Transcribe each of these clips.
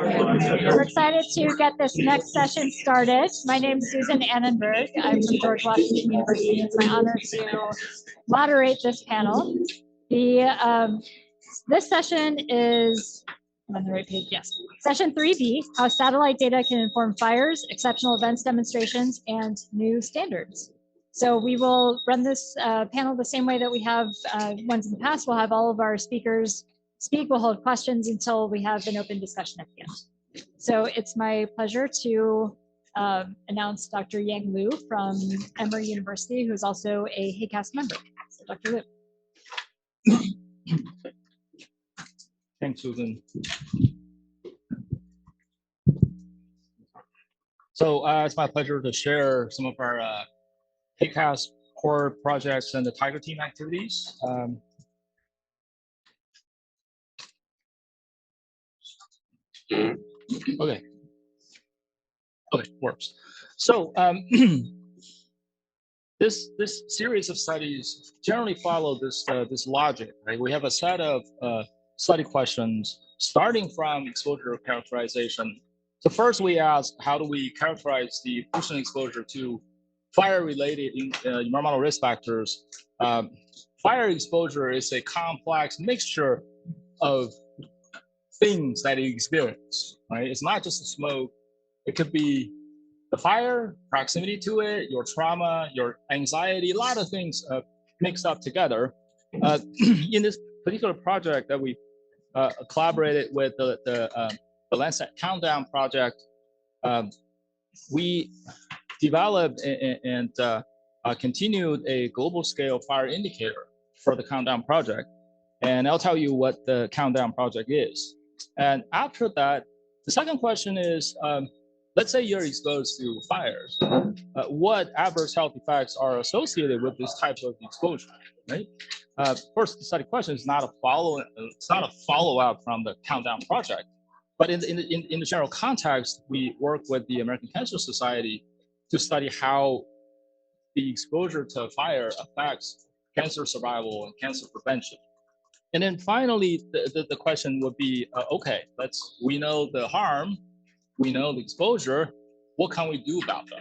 We're excited to get this next session started. My name is Susan Anenberg. I'm from George Washington University. It's my honor to moderate this panel. This session is on the right page. Yes, session 3B: how satellite data can inform fires, exceptional events demonstrations, and new standards. So we will run this panel the same way that we have ones in the past. We'll have all of our speakers speak. We'll hold questions until we have an open discussion at the end. So it's my pleasure to announce Dr. Yang Liu from Emory University, who is also a HAQAST member. So Dr. Liu. Thanks, Susan. So it's my pleasure to share some of our HAQAST core projects and the Tiger team activities. Okay, works. So this series of studies generally follow this logic, right? We have a set of study questions starting from exposure characterization. So first we ask, how do we characterize the pollution exposure to fire-related environmental risk factors? Fire exposure is a complex mixture of things that you experience, right? It's not just the smoke. It could be the fire, proximity to it, your trauma, your anxiety, a lot of things mixed up together. In this particular project that we collaborated with the Lancet Countdown project, we developed and continued a global scale fire indicator for the Countdown project. And I'll tell you what the Countdown project is. And after that, the second question is, let's say you're exposed to fires. What adverse health effects are associated with this type of exposure, right? First, the study question is not a follow-up from the Countdown project, but in the general context, we work with the American Cancer Society to study how the exposure to fire affects cancer survival and cancer prevention. And then finally, the question would be, okay, we know the harm, we know the exposure, what can we do about them,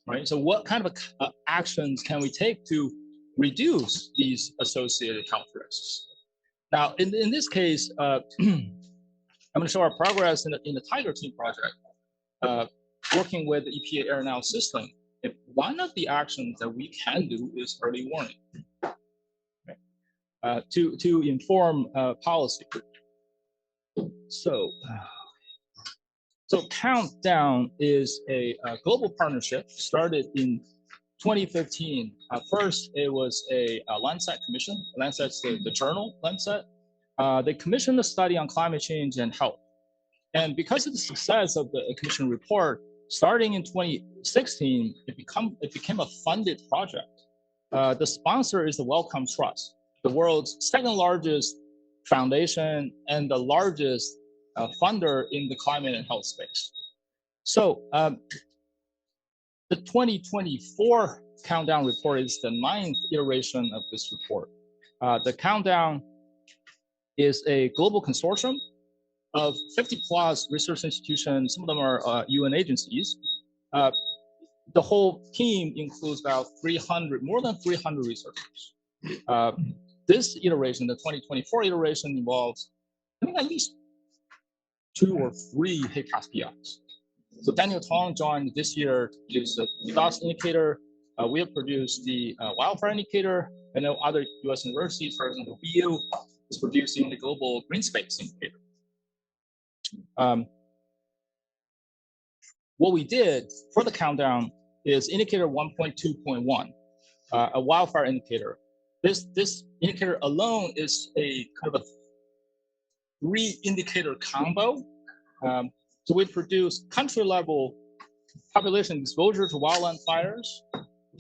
right? So what kind of actions can we take to reduce these associated health risks? Now, in this case, I'm going to show our progress in the Tiger Team project, working with the EPA air now system. And one of the actions that we can do is early warning. To inform policy. So Countdown is a global partnership started in 2015. First, it was a Lancet commission. Lancet's the journal, Lancet. They commissioned a study on climate change and health. And because of the success of the commission report, starting in 2016, it became a funded project. The sponsor is the Wellcome Trust, the world's second largest foundation and the largest funder in the climate and health space. So the 2024 Countdown report is the 9th iteration of this report. The Countdown is a global consortium of 50 plus research institutions. Some of them are UN agencies. The whole team includes about more than 300 researchers. This iteration, the 2024 iteration, involves, I think, at least 2 or 3 HAQAST PIs. So Daniel Tong joined this year to produce the DOS indicator. We have produced the wildfire indicator, and then other US universities, for example, BU, is producing the global green space indicator. What we did for the Countdown is indicator 1.2.1, a wildfire indicator. This indicator alone is a kind of a 3-indicator combo. So we produce country-level population exposure to wildland fires,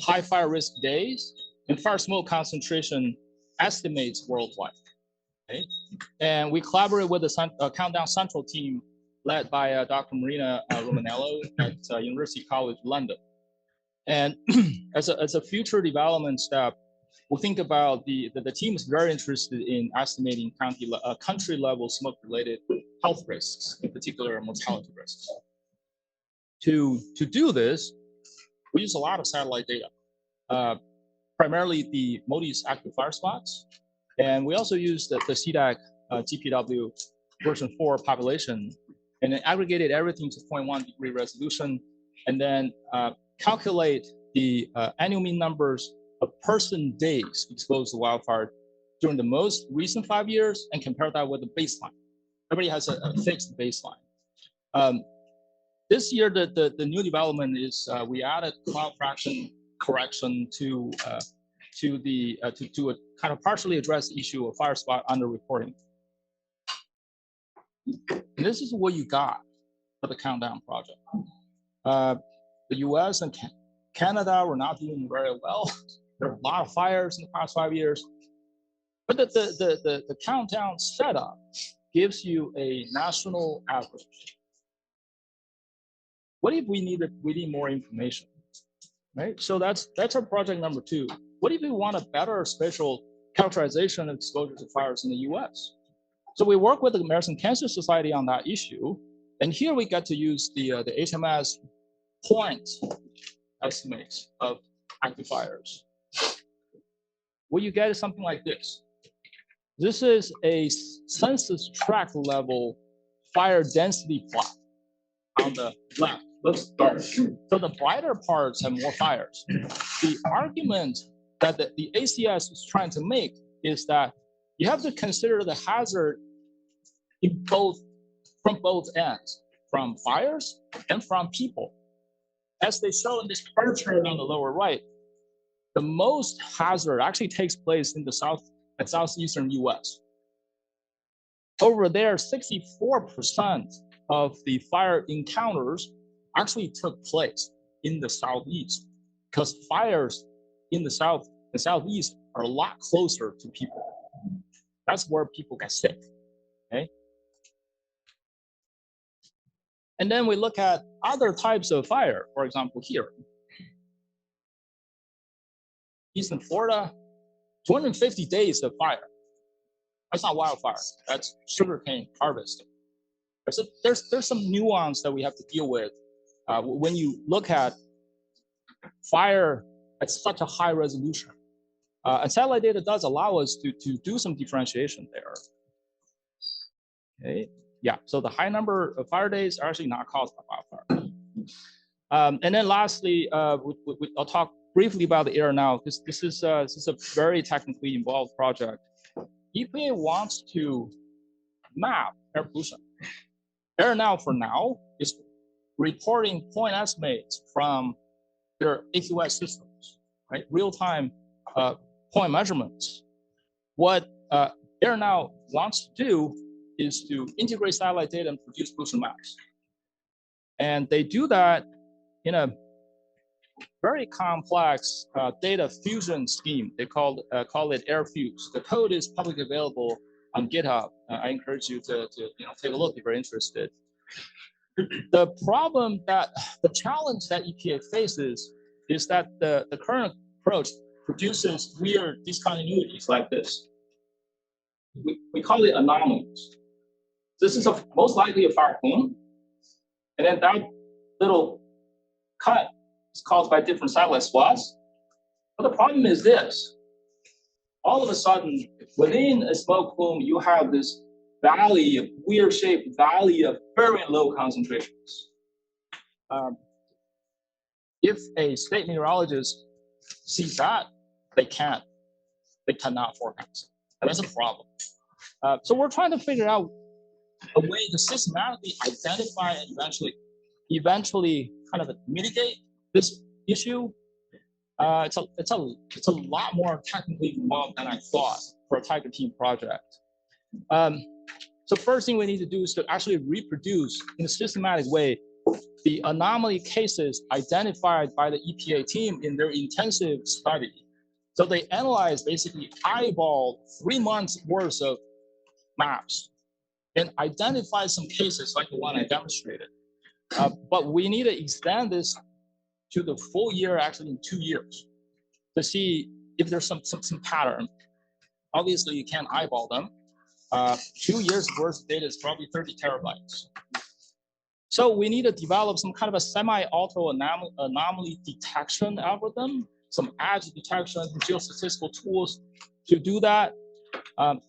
high fire risk days, and fire smoke concentration estimates worldwide. Okay? And we collaborate with the Countdown Central team led by Dr. Marina Romanello at University College London. And as a future development step, we think about the team is very interested in estimating country level smoke related health risks, in particular mortality risks. To do this, we use a lot of satellite data, primarily the MODI's active fire spots. And we also use the CDAC GPW version 4 population, and then aggregated everything to 0.1 degree resolution, and then calculate the annual mean numbers of person days exposed to wildfire during the most recent 5 years and compare that with the baseline. Everybody has a fixed baseline. This year, the new development is we added cloud fraction correction to kind of partially address the issue of fire spot underreporting. And this is what you got for the countdown project. The US and Canada were not doing very well. There are a lot of fires in the past 5 years. But the countdown setup gives you a national average. What if we need more information, right? So that's our project number 2. What if we want a better spatial characterization of exposure to fires in the US? So we work with the American Cancer Society on that issue. And here we get to use the HMS point estimates of active fires. What you get is something like this. This is a census tract level fire density plot on the left. Looks dark. So the brighter parts have more fires. The argument that the ACS is trying to make is that you have to consider the hazard from both ends, from fires and from people. As they show in this bar chart on the lower right, the most hazard actually takes place in the southeastern US. Over there, 64% of the fire encounters actually took place in the southeast, because fires in the south and southeast are a lot closer to people. That's where people get sick. Okay. And then we look at other types of fire, for example, here. Eastern Florida, 250 days of fire. That's not wildfire, that's sugarcane harvesting. There's some nuance that we have to deal with when you look at fire at such a high resolution. And satellite data does allow us to do some differentiation there. Okay, yeah, so the high number of fire days are actually not caused by wildfire. And then lastly, I'll talk briefly about the air now, because this is a very technically involved project. EPA wants to map air pollution. Air now, for now, is reporting point estimates from their AQS systems, right? Real-time point measurements. What Air now wants to do is to integrate satellite data and produce pollution maps. And they do that in a very complex data fusion scheme. They call it AirFuse. The code is publicly available on GitHub. I encourage you to take a look if you're interested. The challenge that EPA faces is that the current approach produces weird discontinuities like this. We call it anomalies. This is most likely a fire plume, and then that little cut is caused by different satellite spots. But the problem is this. All of a sudden, within a smoke plume, you have this valley, a weird-shaped valley of very low concentrations. If a state meteorologist sees that, they cannot forecast. And that's a problem. So we're trying to figure out a way to systematically identify and eventually kind of mitigate this issue. It's a lot more technically involved than I thought for a Tiger Team project. So first thing we need to do is to actually reproduce in a systematic way the anomaly cases identified by the EPA team in their intensive study. So they analyzed, basically eyeballed 3 months worth of maps and identified some cases like the one I demonstrated. But we need to extend this to the full year, actually in 2 years, to see if there's some pattern. Obviously, you can't eyeball them. 2 years worth of data is probably 30 terabytes. So we need to develop some kind of a semi-auto anomaly detection algorithm, some edge detection, geostatistical tools to do that.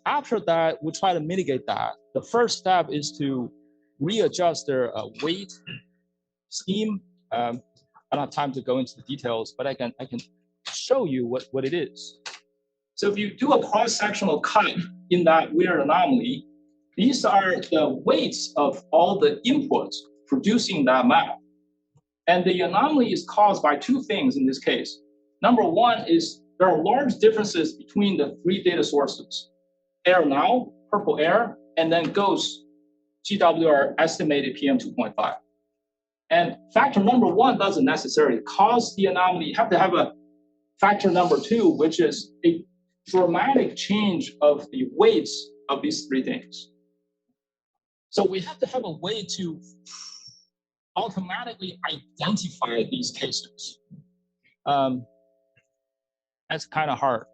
After that, we try to mitigate that. The first step is to readjust their weight scheme. I don't have time to go into the details, but I can show you what it is. So if you do a cross-sectional cut in that weird anomaly, these are the weights of all the inputs producing that map. And the anomaly is caused by two things in this case. Number one is there are large differences between the three data sources. Air now, purple air, and then ghost GWR estimated PM 2.5. And factor number one doesn't necessarily cause the anomaly. You have to have a factor number two, which is a dramatic change of the weights of these three things. So we have to have a way to automatically identify these cases. That's kind of hard.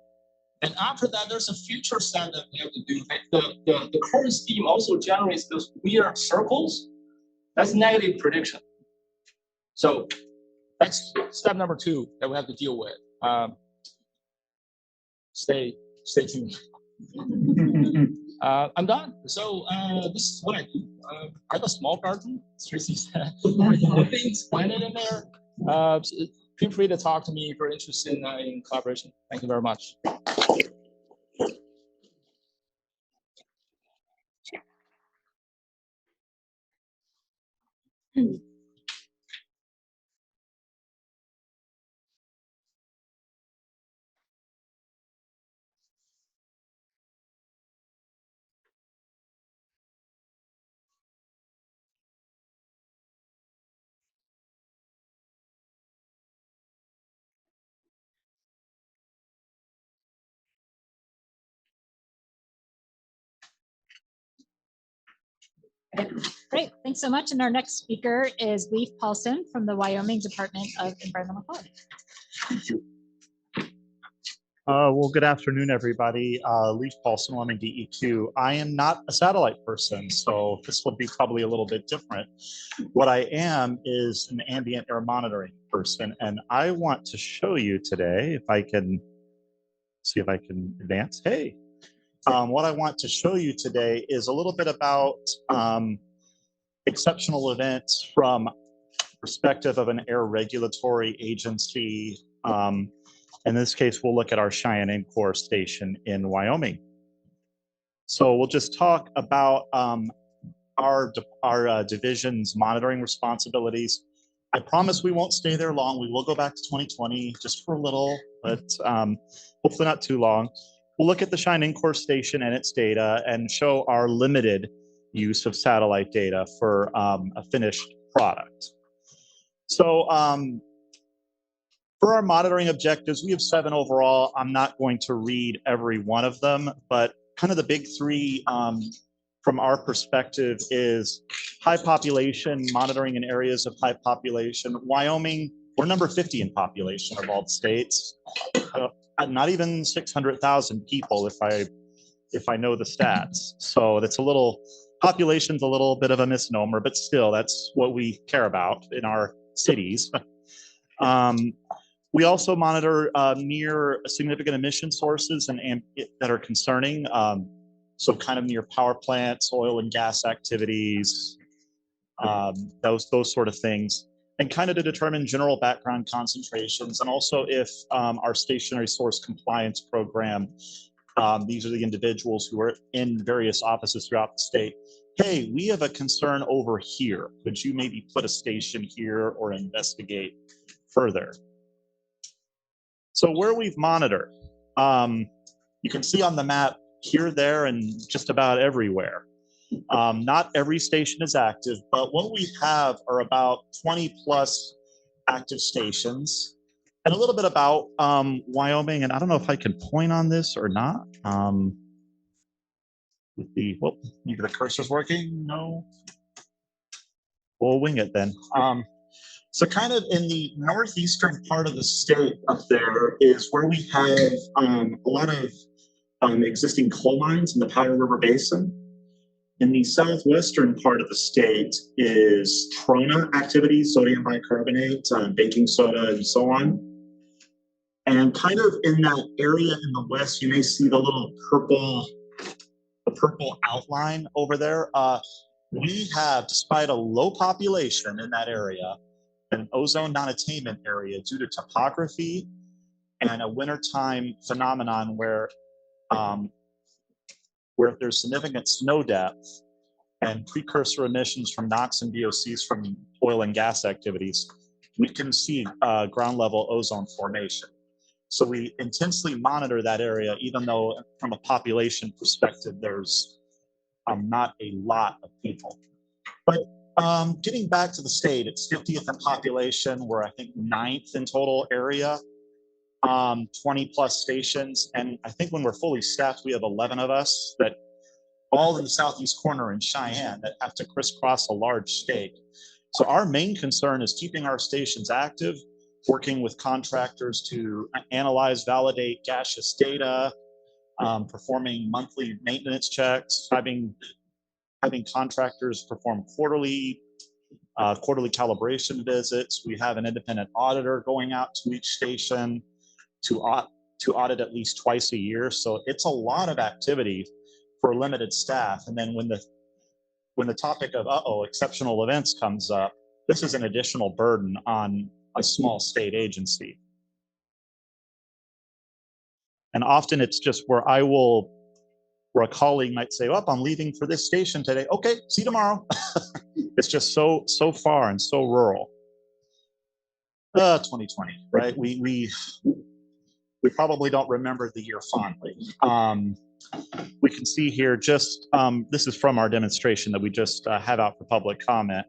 And after that, there's a future step that we have to do. The current scheme also generates those weird circles. That's negative prediction. So that's step number two that we have to deal with. Stay tuned. I'm done. So this is what I do. I have a small garden. Tracy said, things planted in there. Feel free to talk to me if you're interested in collaboration. Thank you very much. Great, thanks so much. And our next speaker is Leif Paulson from the Wyoming Department of Environmental Quality. Well, good afternoon, everybody. Leif Paulson, Wyoming DE2. I am not a satellite person, so this will be probably a little bit different. What I am is an ambient air monitoring person, and I want to show you today, if I can see if I can advance. Hey, what I want to show you today is a little bit about exceptional events from perspective of an air regulatory agency. In this case, we'll look at our Cheyenne Encore station in Wyoming. So we'll just talk about our division's monitoring responsibilities. I promise we won't stay there long. We will go back to 2020 just for a little, but hopefully not too long. We'll look at the Cheyenne Encore station and its data and show our limited use of satellite data for a finished product. So for our monitoring objectives, we have 7 overall. I'm not going to read every one of them, but kind of the big 3 from our perspective is high population, monitoring in areas of high population. Wyoming, we're number 50 in population of all the states. Not even 600,000 people if I know the stats. So that's a little, population's a little bit of a misnomer, but still that's what we care about in our cities. We also monitor near significant emission sources and that are concerning. So kind of near power plants, oil and gas activities, those sort of things. And kind of to determine general background concentrations. And also if our stationary source compliance program, these are the individuals who are in various offices throughout the state. Hey, we have a concern over here. Could you maybe put a station here or investigate further? So where we've monitored, you can see on the map here, there, and just about everywhere. Not every station is active, but what we have are about 20 plus active stations. And a little bit about Wyoming, and I don't know if I can point on this or not. With the, well, maybe the cursor's working, no? We'll wing it then. So kind of in the northeastern part of the state up there is where we have a lot of existing coal mines in the Powder River Basin. In the southwestern part of the state is trona activity, sodium bicarbonate, baking soda, and so on. And kind of in that area in the west, you may see the little purple outline over there. We have, despite a low population in that area, an ozone non-attainment area due to topography and a wintertime phenomenon where there's significant snow depth and precursor emissions from NOx and VOCs from oil and gas activities, we can see ground level ozone formation. So we intensely monitor that area, even though from a population perspective, there's not a lot of people. But getting back to the state, it's 50th in population. We're, I think, 9th in total area, 20 plus stations. And I think when we're fully staffed, we have 11 of us that all in the southeast corner in Cheyenne that have to crisscross a large state. So our main concern is keeping our stations active, working with contractors to analyze, validate gaseous data, performing monthly maintenance checks, having contractors perform quarterly calibration visits. We have an independent auditor going out to each station to audit at least twice a year. So it's a lot of activity for limited staff. And then when the topic of exceptional events comes up, this is an additional burden on a small state agency. And often it's just where a colleague might say, "Oh, I'm leaving for this station today." "Okay, see you tomorrow." It's just so far and so rural. 2020, right? We probably don't remember the year fondly. We can see here just, this is from our demonstration that we just have out for public comment.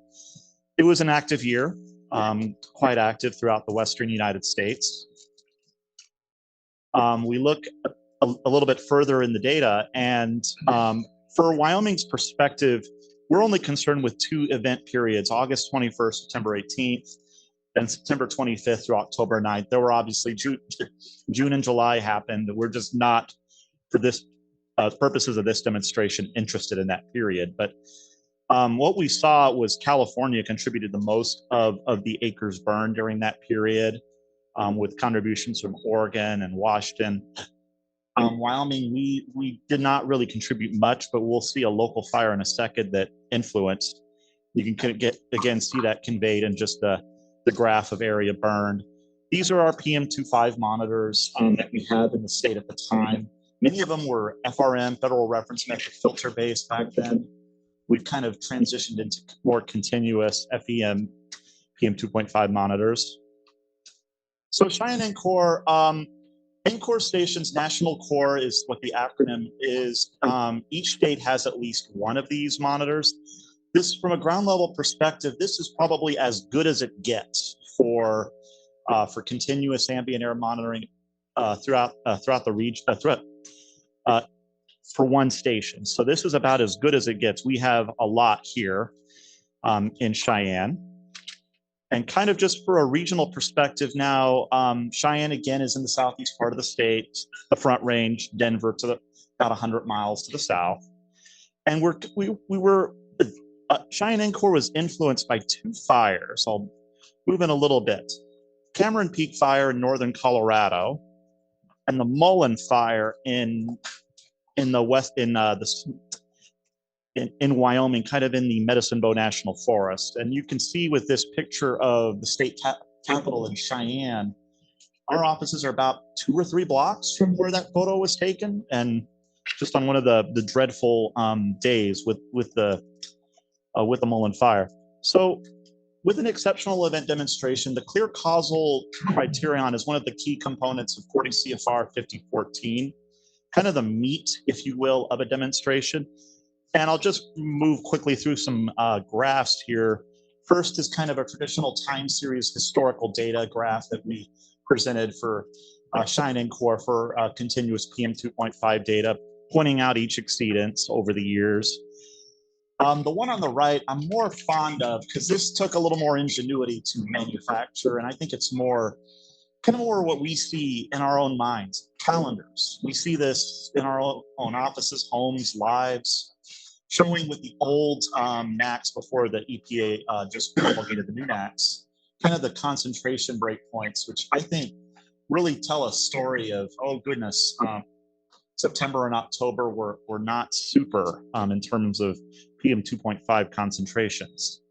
It was an active year, quite active throughout the Western United States. We look a little bit further in the data, and for Wyoming's perspective, we're only concerned with 2 event periods, August 21st, September 18th, and September 25th through October 9th. There were obviously June and July happened. We're just not, for this purposes of this demonstration, interested in that period. But what we saw was California contributed the most of the acres burned during that period, with contributions from Oregon and Washington. Wyoming, we did not really contribute much, but we'll see a local fire in a second that influenced. You can see that conveyed in just the graph of area burned. These are our PM2.5 monitors that we had in the state at the time. Many of them were FRM, Federal Reference Measure filter based back then. We've kind of transitioned into more continuous FEM PM2.5 monitors. So Cheyenne NCORE, NCORE stations, National Core is what the acronym is. Each state has at least one of these monitors. This, from a ground level perspective, this is probably as good as it gets for continuous ambient air monitoring throughout the region, for one station. So this is about as good as it gets. We have a lot here in Cheyenne. And kind of just for a regional perspective now, Cheyenne again is in the southeast part of the state, the Front Range, Denver to about 100 miles to the south. And Cheyenne NCORE was influenced by 2 fires. I'll move in a little bit. Cameron Peak Fire in northern Colorado, and the Mullen Fire in the west in Wyoming, kind of in the Medicine Bow National Forest. And you can see with this picture of the state capital in Cheyenne, our offices are about 2 or 3 blocks from where that photo was taken, and just on one of the dreadful days with the Mullen Fire. So with an exceptional event demonstration, the clear causal criterion is one of the key components of 40 CFR 5014, kind of the meat, if you will, of a demonstration. And I'll just move quickly through some graphs here. First is kind of a traditional time series historical data graph that we presented for Cheyenne NCORE for continuous PM2.5 data, pointing out each exceedance over the years. The one on the right, I'm more fond of because this took a little more ingenuity to manufacture, and I think it's more kind of more what we see in our own minds, calendars. We see this in our own offices, homes, lives, showing with the old NACs before the EPA just promulgated the new NACs, kind of the concentration breakpoints, which I think really tell a story of, oh goodness, September and October were not super in terms of PM 2.5 concentrations.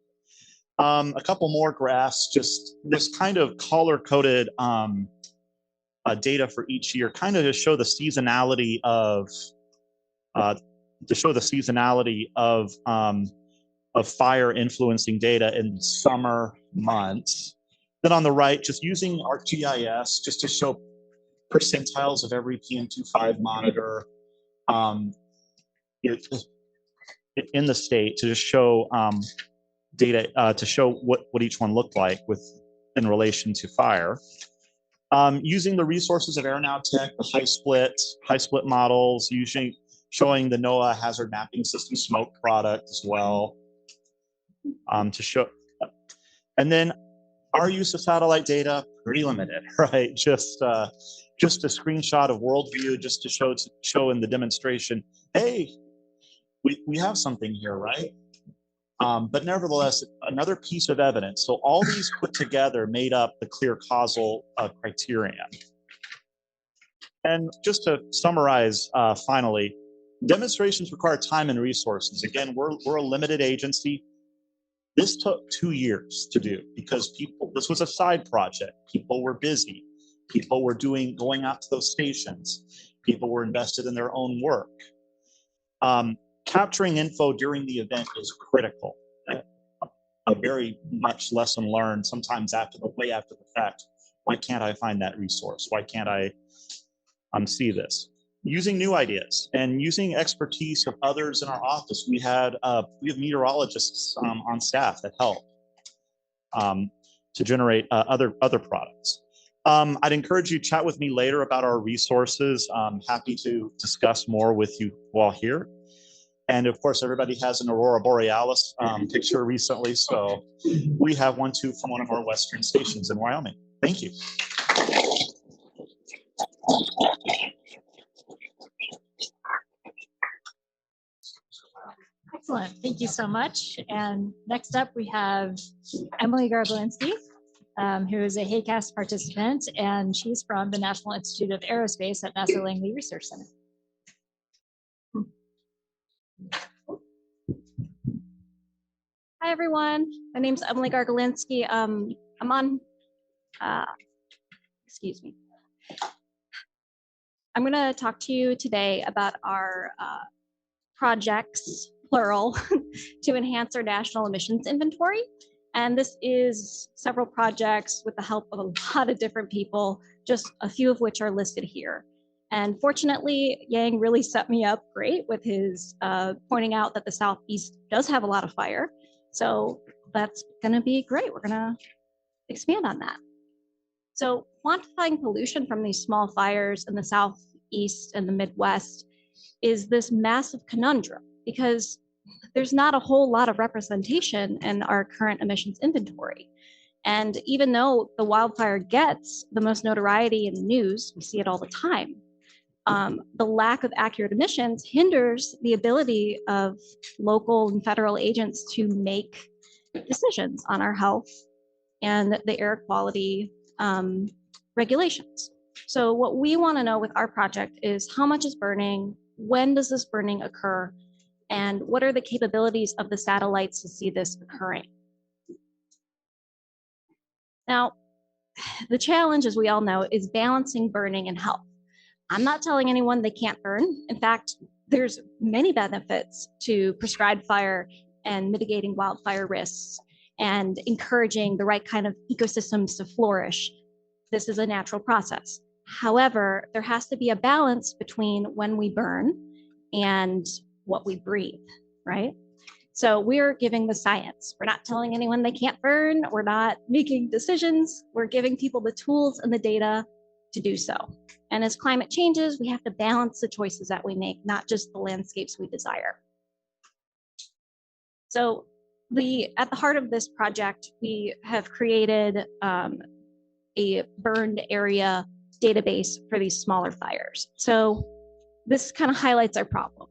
A couple more graphs, just this kind of color-coded data for each year, kind of to show the seasonality of fire influencing data in summer months. Then on the right, just using ArcGIS just to show percentiles of every PM2.5 monitor in the state to just show data to show what each one looked like in relation to fire. Using the resources of Aeronautech, the high split models, showing the NOAA hazard mapping system smoke product as well to show. And then our use of satellite data, pretty limited, right? Just a screenshot of worldview just to show in the demonstration, hey, we have something here, right? But nevertheless, another piece of evidence. So all these put together made up the clear causal criterion. And just to summarize, finally, demonstrations require time and resources. Again, we're a limited agency. This took 2 years to do because this was a side project. People were busy. People were going out to those stations. People were invested in their own work. Capturing info during the event is critical. A very much lesson learned sometimes way after the fact. Why can't I find that resource? Why can't I see this? Using new ideas and using expertise of others in our office. We have meteorologists on staff that help to generate other products. I'd encourage you to chat with me later about our resources. I'm happy to discuss more with you while here. And of course, everybody has an Aurora Borealis picture recently. So we have one too from one of our western stations in Wyoming. Thank you. Excellent. Thank you so much. And next up, we have Emily Gargulinski, who is a HAQAST participant, and she's from the National Institute of Aerospace at NASA Langley Research Center. Hi, everyone. My name is Emily Gargulinski. I'm on, excuse me. I'm going to talk to you today about our projects, plural, to enhance our national emissions inventory. And this is several projects with the help of a lot of different people, just a few of which are listed here. And fortunately, Yang really set me up great with his pointing out that the Southeast does have a lot of fire. So that's going to be great. We're going to expand on that. So quantifying pollution from these small fires in the Southeast and the Midwest is this massive conundrum because there's not a whole lot of representation in our current emissions inventory. And even though the wildfire gets the most notoriety in the news, we see it all the time, the lack of accurate emissions hinders the ability of local and federal agents to make decisions on our health and the air quality regulations. So what we want to know with our project is how much is burning, when does this burning occur, and what are the capabilities of the satellites to see this occurring? Now, the challenge, as we all know, is balancing burning and health. I'm not telling anyone they can't burn. In fact, there's many benefits to prescribed fire and mitigating wildfire risks and encouraging the right kind of ecosystems to flourish. This is a natural process. However, there has to be a balance between when we burn and what we breathe, right? So we're giving the science. We're not telling anyone they can't burn. We're not making decisions. We're giving people the tools and the data to do so. And as climate changes, we have to balance the choices that we make, not just the landscapes we desire. So at the heart of this project, we have created a burned area database for these smaller fires. So this kind of highlights our problem.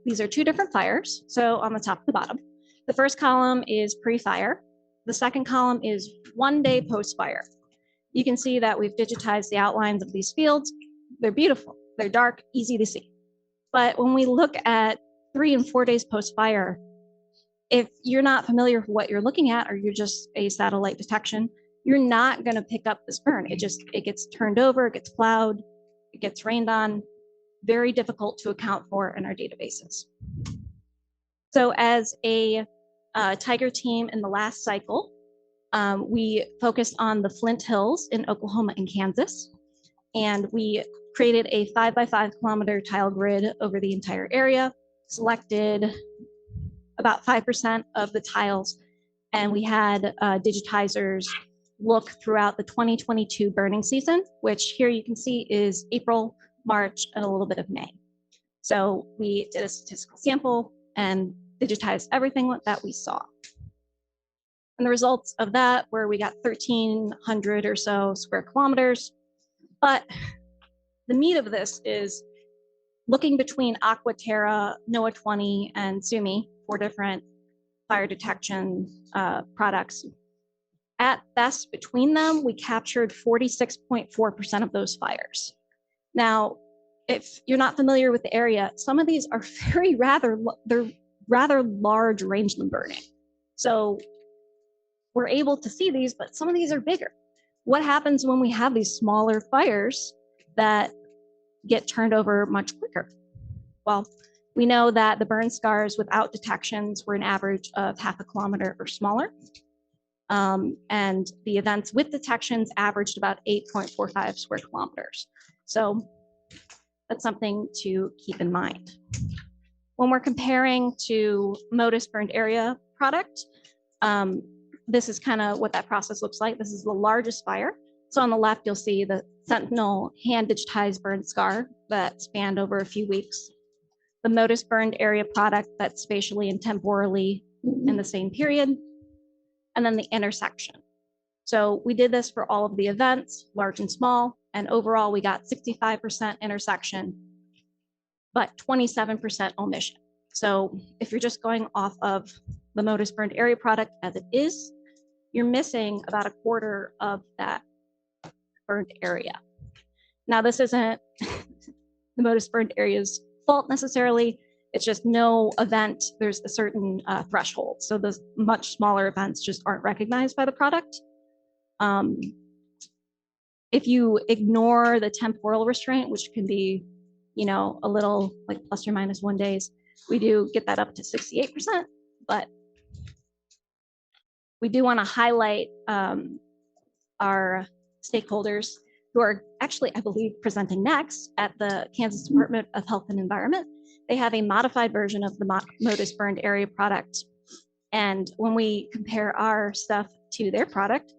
These are two different fires. So on the top and the bottom, the first column is pre-fire. The second column is 1 day post-fire. You can see that we've digitized the outlines of these fields. They're beautiful. They're dark, easy to see. But when we look at 3 and 4 days post-fire, if you're not familiar with what you're looking at, or you're just a satellite detection, you're not going to pick up this burn. It gets turned over, it gets plowed, it gets rained on. Very difficult to account for in our databases. So as a Tiger team in the last cycle, we focused on the Flint Hills in Oklahoma and Kansas, and we created a 5 by 5 kilometer tile grid over the entire area, selected about 5% of the tiles, and we had digitizers look throughout the 2022 burning season, which here you can see is April, March, and a little bit of May. So we did a statistical sample and digitized everything that we saw. And the results of that were we got 1,300 or so square kilometers. But the meat of this is looking between Aquaterra, NOAA 20, and SUMI, 4 different fire detection products. At best, between them, we captured 46.4% of those fires. Now, if you're not familiar with the area, some of these are they're rather large rangeland burning. So we're able to see these, but some of these are bigger. What happens when we have these smaller fires that get turned over much quicker? Well, we know that the burn scars without detections were an average of 0.5 kilometer or smaller. And the events with detections averaged about 8.45 square kilometers. So that's something to keep in mind. When we're comparing to Modus burned area product, this is kind of what that process looks like. This is the largest fire. So on the left, you'll see the Sentinel hand digitized burn scar that spanned over a few weeks. The Modus burned area product that's spatially and temporally in the same period. And then the intersection. So we did this for all of the events, large and small, and overall we got 65% intersection, but 27% omission. So if you're just going off of the Modus burned area product as it is, you're missing about 1/4 of that burned area. Now this isn't the Modus burned area's fault necessarily. It's just no event, there's a certain threshold. So those much smaller events just aren't recognized by the product. If you ignore the temporal restraint, which can be, a little like plus or minus 1 days, we do get that up to 68%, but we do want to highlight our stakeholders who are actually, I believe, presenting next at the Kansas Department of Health and Environment. They have a modified version of the Modus burned area product. And when we compare our stuff to their product,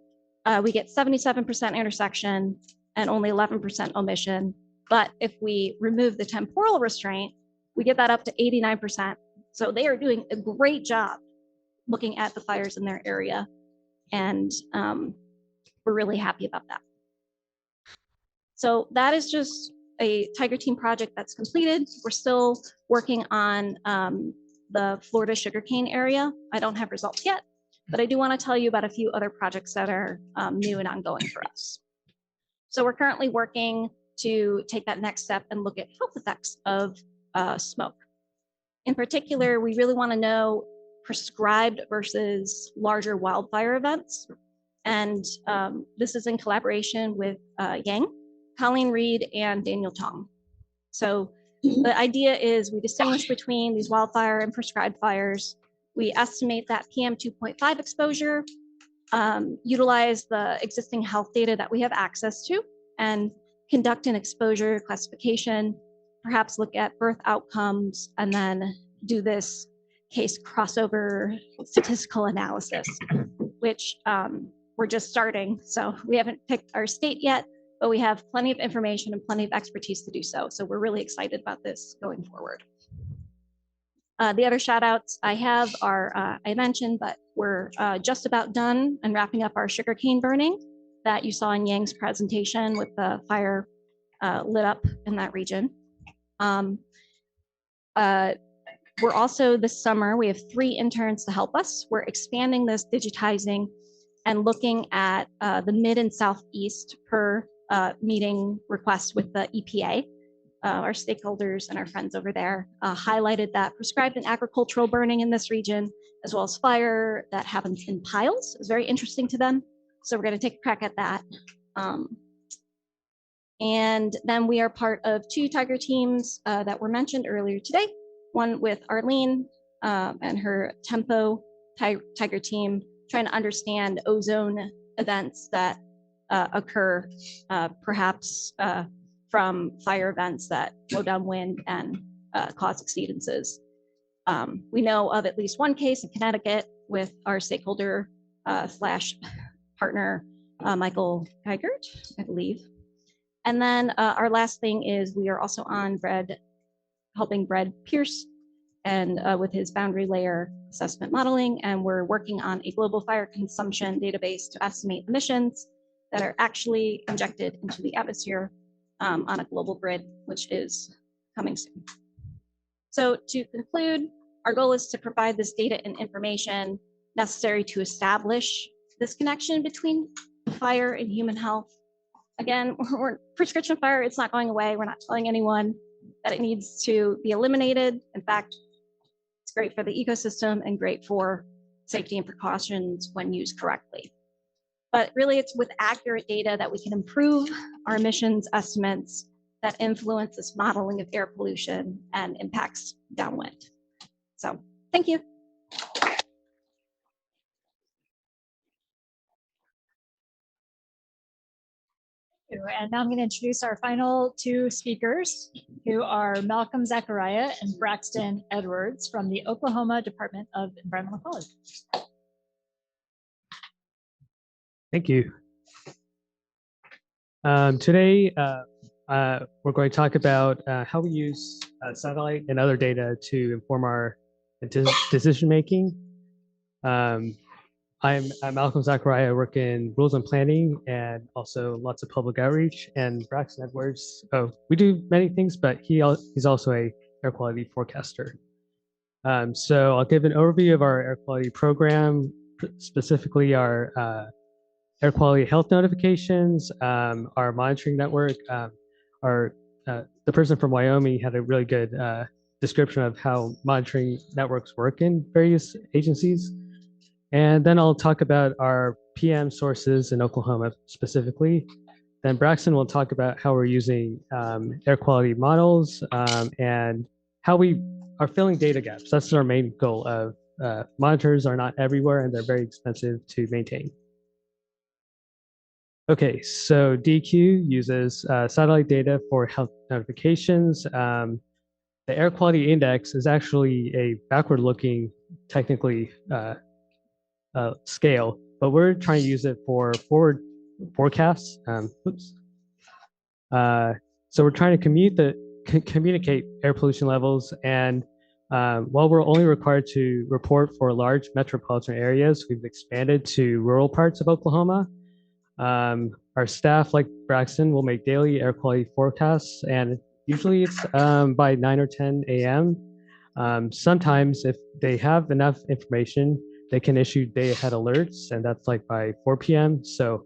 we get 77% intersection and only 11% omission. But if we remove the temporal restraint, we get that up to 89%. So they are doing a great job looking at the fires in their area. And we're really happy about that. So that is just a Tiger Team project that's completed. We're still working on the Florida sugarcane area. I don't have results yet, but I do want to tell you about a few other projects that are new and ongoing for us. So we're currently working to take that next step and look at health effects of smoke. In particular, we really want to know prescribed versus larger wildfire events. And this is in collaboration with Yang, Colleen Reed, and Daniel Tong. So the idea is we distinguish between these wildfire and prescribed fires. We estimate that PM 2.5 exposure, utilize the existing health data that we have access to, and conduct an exposure classification, perhaps look at birth outcomes, and then do this case crossover statistical analysis, which we're just starting. So we haven't picked our state yet, but we have plenty of information and plenty of expertise to do so. So we're really excited about this going forward. The other shout outs I have are, I mentioned, but we're just about done and wrapping up our sugarcane burning that you saw in Yang's presentation with the fire lit up in that region. We're also this summer, we have 3 interns to help us. We're expanding this digitizing and looking at the mid and southeast per meeting request with the EPA. Our stakeholders and our friends over there highlighted that prescribed and agricultural burning in this region, as well as fire that happens in piles, is very interesting to them. So we're going to take a crack at that. And then we are part of 2 Tiger teams that were mentioned earlier today. One with Arlene and her Tempo Tiger team, trying to understand ozone events that occur perhaps from fire events that slow down wind and cause exceedances. We know of at least one case in Connecticut with our stakeholder slash partner, Michael Geigert, I believe. And then our last thing is we are also on helping Brad Pierce and with his boundary layer assessment modeling, and we're working on a global fire consumption database to estimate emissions that are actually injected into the atmosphere on a global grid, which is coming soon. So to conclude, our goal is to provide this data and information necessary to establish this connection between fire and human health. Again, prescription fire, it's not going away. We're not telling anyone that it needs to be eliminated. In fact, it's great for the ecosystem and great for safety and precautions when used correctly. But really, it's with accurate data that we can improve our emissions estimates that influence this modeling of air pollution and impacts downwind. So, thank you. And now I'm going to introduce our final 2 speakers, who are Malcolm Zachariah and Braxton Edwards from the Oklahoma Department of Environmental Quality. Thank you. Today, we're going to talk about how we use satellite and other data to inform our decision making. I'm Malcolm Zachariah. I work in rules and planning and also lots of public outreach. And Braxton Edwards, we do many things, but he's also a air quality forecaster. So I'll give an overview of our air quality program, specifically our air quality health notifications, our monitoring network. The person from Wyoming had a really good description of how monitoring networks work in various agencies. And then I'll talk about our PM sources in Oklahoma specifically. Then Braxton will talk about how we're using air quality models and how we are filling data gaps. That's our main goal of monitors are not everywhere and they're very expensive to maintain. Okay, so DQ uses satellite data for health notifications. The air quality index is actually a backward-looking, technically, scale, but we're trying to use it for forward forecasts. So we're trying to communicate air pollution levels, and while we're only required to report for large metropolitan areas, we've expanded to rural parts of Oklahoma. Our staff, like Braxton, will make daily air quality forecasts, and usually it's by 9 or 10 a.m. Sometimes if they have enough information, they can issue day ahead alerts, and that's like by 4 p.m. So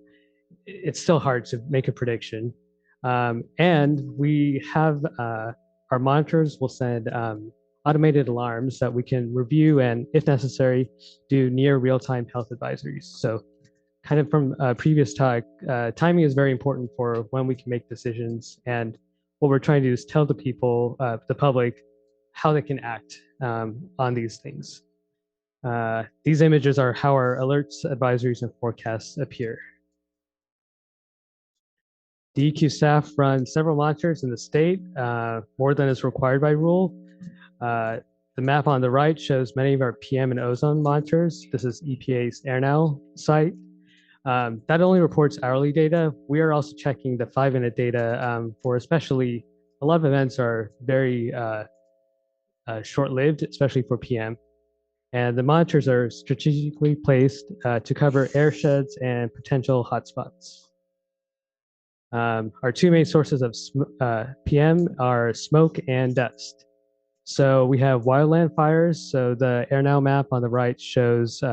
it's still hard to make a prediction. And we have our monitors will send automated alarms that we can review and, if necessary, do near real-time health advisories. So kind of from a previous talk, timing is very important for when we can make decisions. And what we're trying to do is tell the people, the public, how they can act on these things. These images are how our alerts, advisories, and forecasts appear. DEQ staff run several monitors in the state, more than is required by rule. The map on the right shows many of our PM and ozone monitors. This is EPA's AirNow site. That only reports hourly data. We are also checking the 5-minute data for especially, a lot of events are very short-lived, especially for PM. And the monitors are strategically placed to cover airsheds and potential hotspots. Our two main sources of PM are smoke and dust. So we have wildland fires. So the AirNow map on the right shows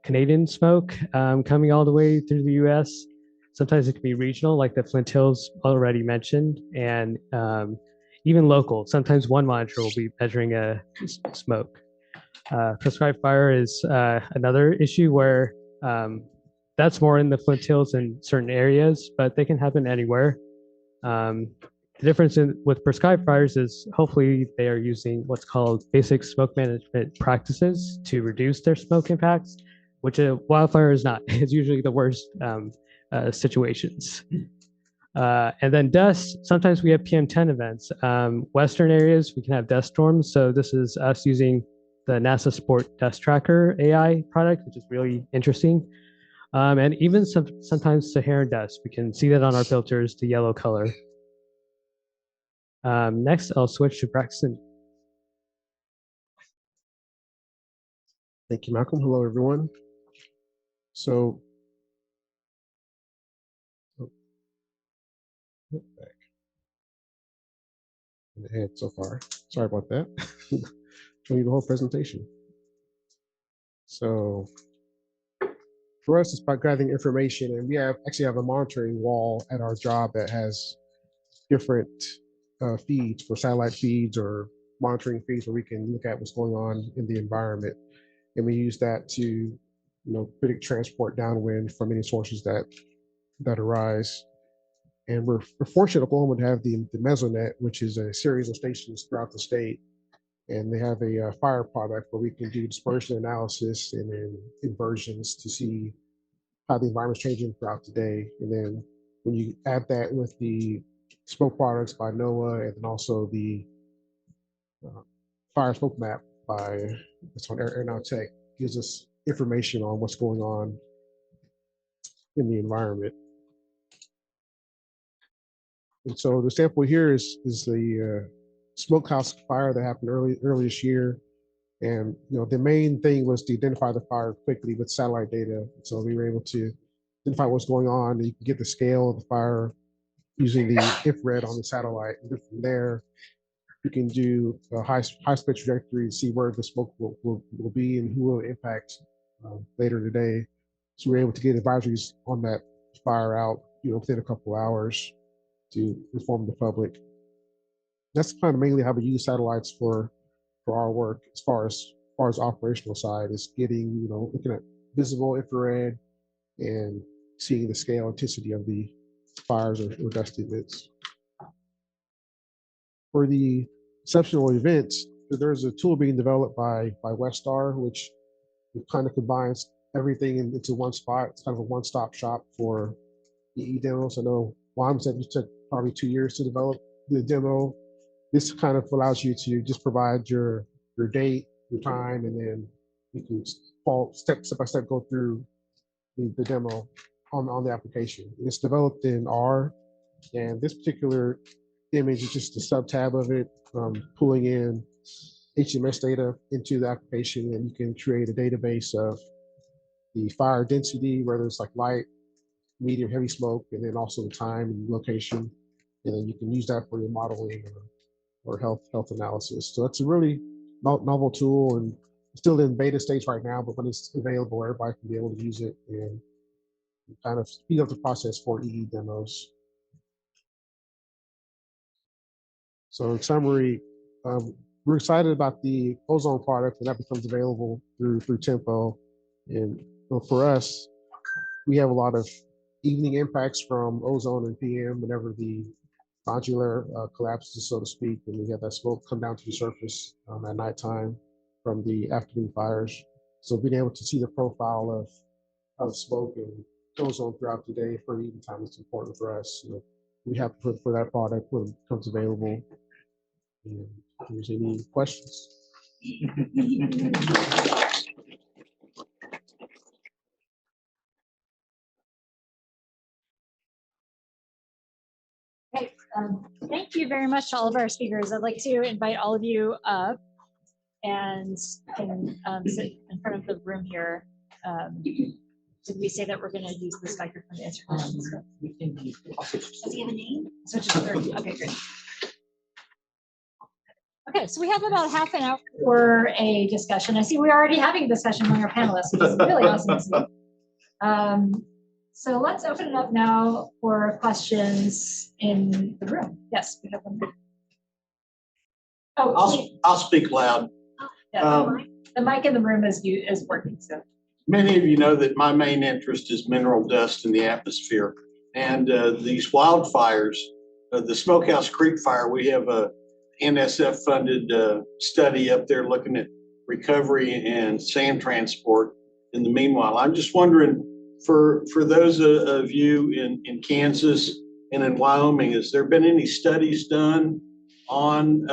Canadian smoke coming all the way through the US. Sometimes it can be regional, like the Flint Hills already mentioned, and even local. Sometimes one monitor will be measuring a smoke. Prescribed fire is another issue where that's more in the Flint Hills in certain areas, but they can happen anywhere. The difference with prescribed fires is hopefully they are using what's called basic smoke management practices to reduce their smoke impacts, which a wildfire is not. It's usually the worst situations. And then dust, sometimes we have PM10 events. Western areas, we can have dust storms. So this is us using the NASA Sport Dust Tracker AI product, which is really interesting. And even sometimes Saharan dust, we can see that on our filters, the yellow color. Next, I'll switch to Braxton. Thank you, Malcolm. Hello, everyone. So, back ahead so far. Sorry about that. Show you the whole presentation. So, for us, it's about gathering information, and we actually have a monitoring wall at our job that has different feeds for satellite feeds or monitoring feeds where we can look at what's going on in the environment, and we use that to, predict transport downwind from any sources that arise. And we're fortunate Oklahoma to have the Mesonet, which is a series of stations throughout the state, and they have a fire product where we can do dispersion analysis and then inversions to see how the environment's changing throughout the day. And then when you add that with the smoke products by NOAA and then also the fire smoke map by it's on AirNow Tech, gives us information on what's going on in the environment. And so the sample here is the smokehouse fire that happened early this year. And the main thing was to identify the fire quickly with satellite data. So we were able to identify what's going on, and you can get the scale of the fire using the infrared on the satellite. And from there, you can do a high speed trajectory to see where the smoke will be and who will impact later today. So we're able to get advisories on that fire out, within a couple hours to inform the public. That's kind of mainly how we use satellites for our work as far as operational side is getting, looking at visible infrared and seeing the scale intensity of the fires or dust events. For the exceptional events, there's a tool being developed by Westar, which kind of combines everything into one spot. It's kind of a one-stop shop for EE demos. I know Juan said it took probably 2 years to develop the demo. This kind of allows you to just provide your date, your time, and then you can step by step go through the demo on the application. It's developed in R, and this particular image is just a sub-tab of it, pulling in HMS data into the application, and you can create a database of the fire density, whether it's like light, medium, heavy smoke, and then also the time and location. And then you can use that for your modeling or health analysis. So it's a really novel tool and still in beta stage right now, but when it's available, everybody can be able to use it and kind of speed up the process for EE demos. So in summary, we're excited about the ozone product, and that becomes available through Tempo. And for us, we have a lot of evening impacts from ozone and PM whenever the nodular collapses, so to speak, and we have that smoke come down to the surface at nighttime from the afternoon fires. So being able to see the profile of smoke and ozone throughout the day for evening time is important for us. We have to put for that product when it becomes available. And if there's any questions. Thank you very much to all of our speakers. I'd like to invite all of you up. and can sit in front of the room here. Did we say that we're going to use this microphone to answer questions? Does he have a name? Switch to 30. Okay, great. Okay, so we have about half an hour for a discussion. I see we're already having a discussion among our panelists, which is really awesome to see. So let's open it up now for questions in the room. Yes, we have one. Oh, I'll speak loud. yeah, the mic in the room is working. So many of you know that my main interest is mineral dust in the atmosphere, and these wildfires. The Smokehouse Creek fire, we have a NSF-funded study up there looking at recovery and sand transport. In the meanwhile, I'm just wondering, for those of you in Kansas and in Wyoming, has there been any studies done on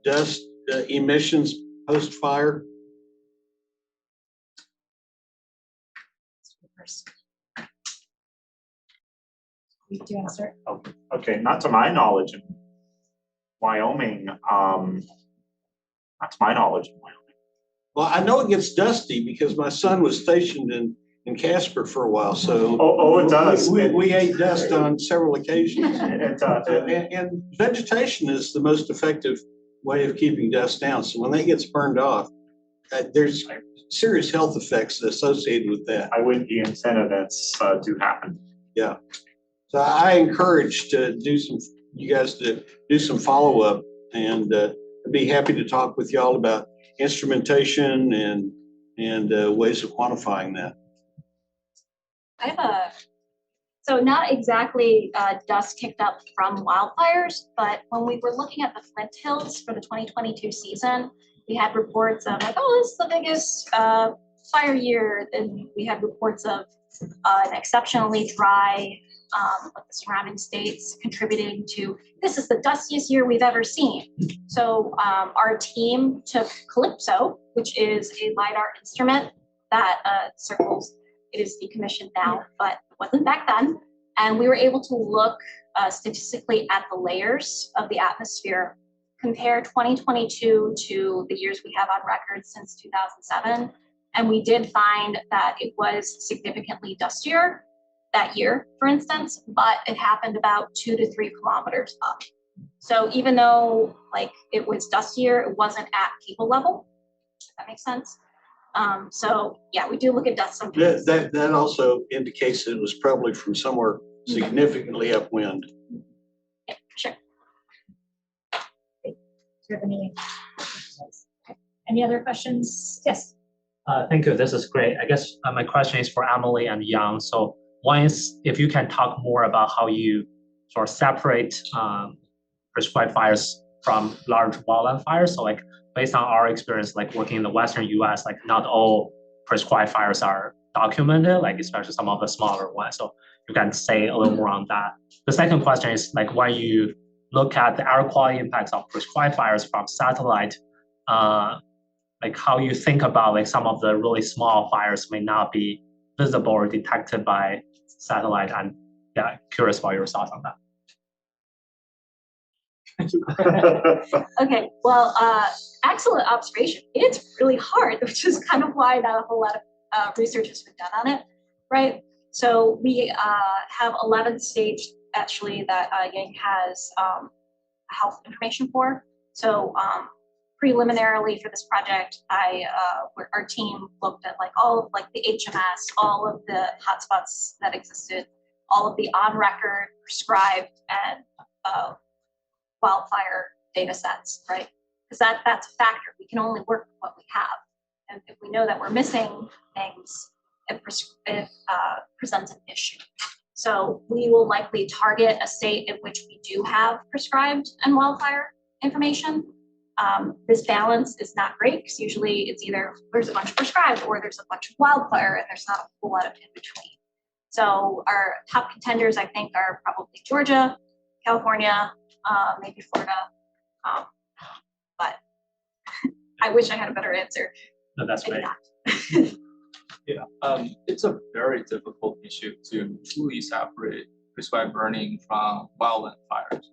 dust emissions post-fire? do you want to start? Okay, not to my knowledge in Wyoming. Not to my knowledge in Wyoming. Well, I know it gets dusty because my son was stationed in Casper for a while, so it does. We ate dust on several occasions. It does. And vegetation is the most effective way of keeping dust down. So when that gets burned off, there's serious health effects associated with that. IWIND incentive events do happen. Yeah. So I encourage you guys to do some follow-up, and I'd be happy to talk with y'all about instrumentation and ways of quantifying that. I have so not exactly dust kicked up from wildfires, but when we were looking at the Flint Hills for the 2022 season, we had reports of like, oh, this is the biggest fire year. Then we had reports of an exceptionally dry the surrounding states contributing to, this is the dustiest year we've ever seen. So our team took Calypso, which is a LiDAR instrument that circles. It is decommissioned now, but it wasn't back then. And we were able to look statistically at the layers of the atmosphere, compare 2022 to the years we have on record since 2007. And we did find that it was significantly dustier that year, for instance, but it happened about 2 to 3 kilometers up. So even though like it was dustier, it wasn't at people level, if that makes sense. So yeah, we do look at dust sometimes. That also indicates that it was probably from somewhere significantly upwind. Yeah, sure. Do you have any other questions? Yes. Thank you. This is great. I guess my question is for Emily and Yang. So one is if you can talk more about how you sort of separate prescribed fires from large wildland fires. So like based on our experience, like working in the Western US, like not all prescribed fires are documented, like especially some of the smaller ones. So you can say a little more on that. The second question is like when you look at the air quality impacts of prescribed fires from satellite, like how you think about like some of the really small fires may not be visible or detected by satellite, and yeah, curious about your thoughts on that. Okay, well, excellent observation. It's really hard, which is kind of why not a whole lot of research has been done on it, right? So we have 11 states actually that Yang has health information for. So preliminarily for this project, our team looked at like all of like the HMS, all of the hotspots that existed, all of the on-record, prescribed, and wildfire data sets, right? Because that's a factor. We can only work with what we have. And if we know that we're missing things, it presents an issue. So we will likely target a state in which we do have prescribed and wildfire information. This balance is not great because usually it's either there's a bunch of prescribed or there's a bunch of wildfire and there's not a whole lot of in between. So our top contenders, I think, are probably Georgia, California, maybe Florida. But I wish I had a better answer. No, that's right. Yeah, it's a very difficult issue to truly separate prescribed burning from wildland fires.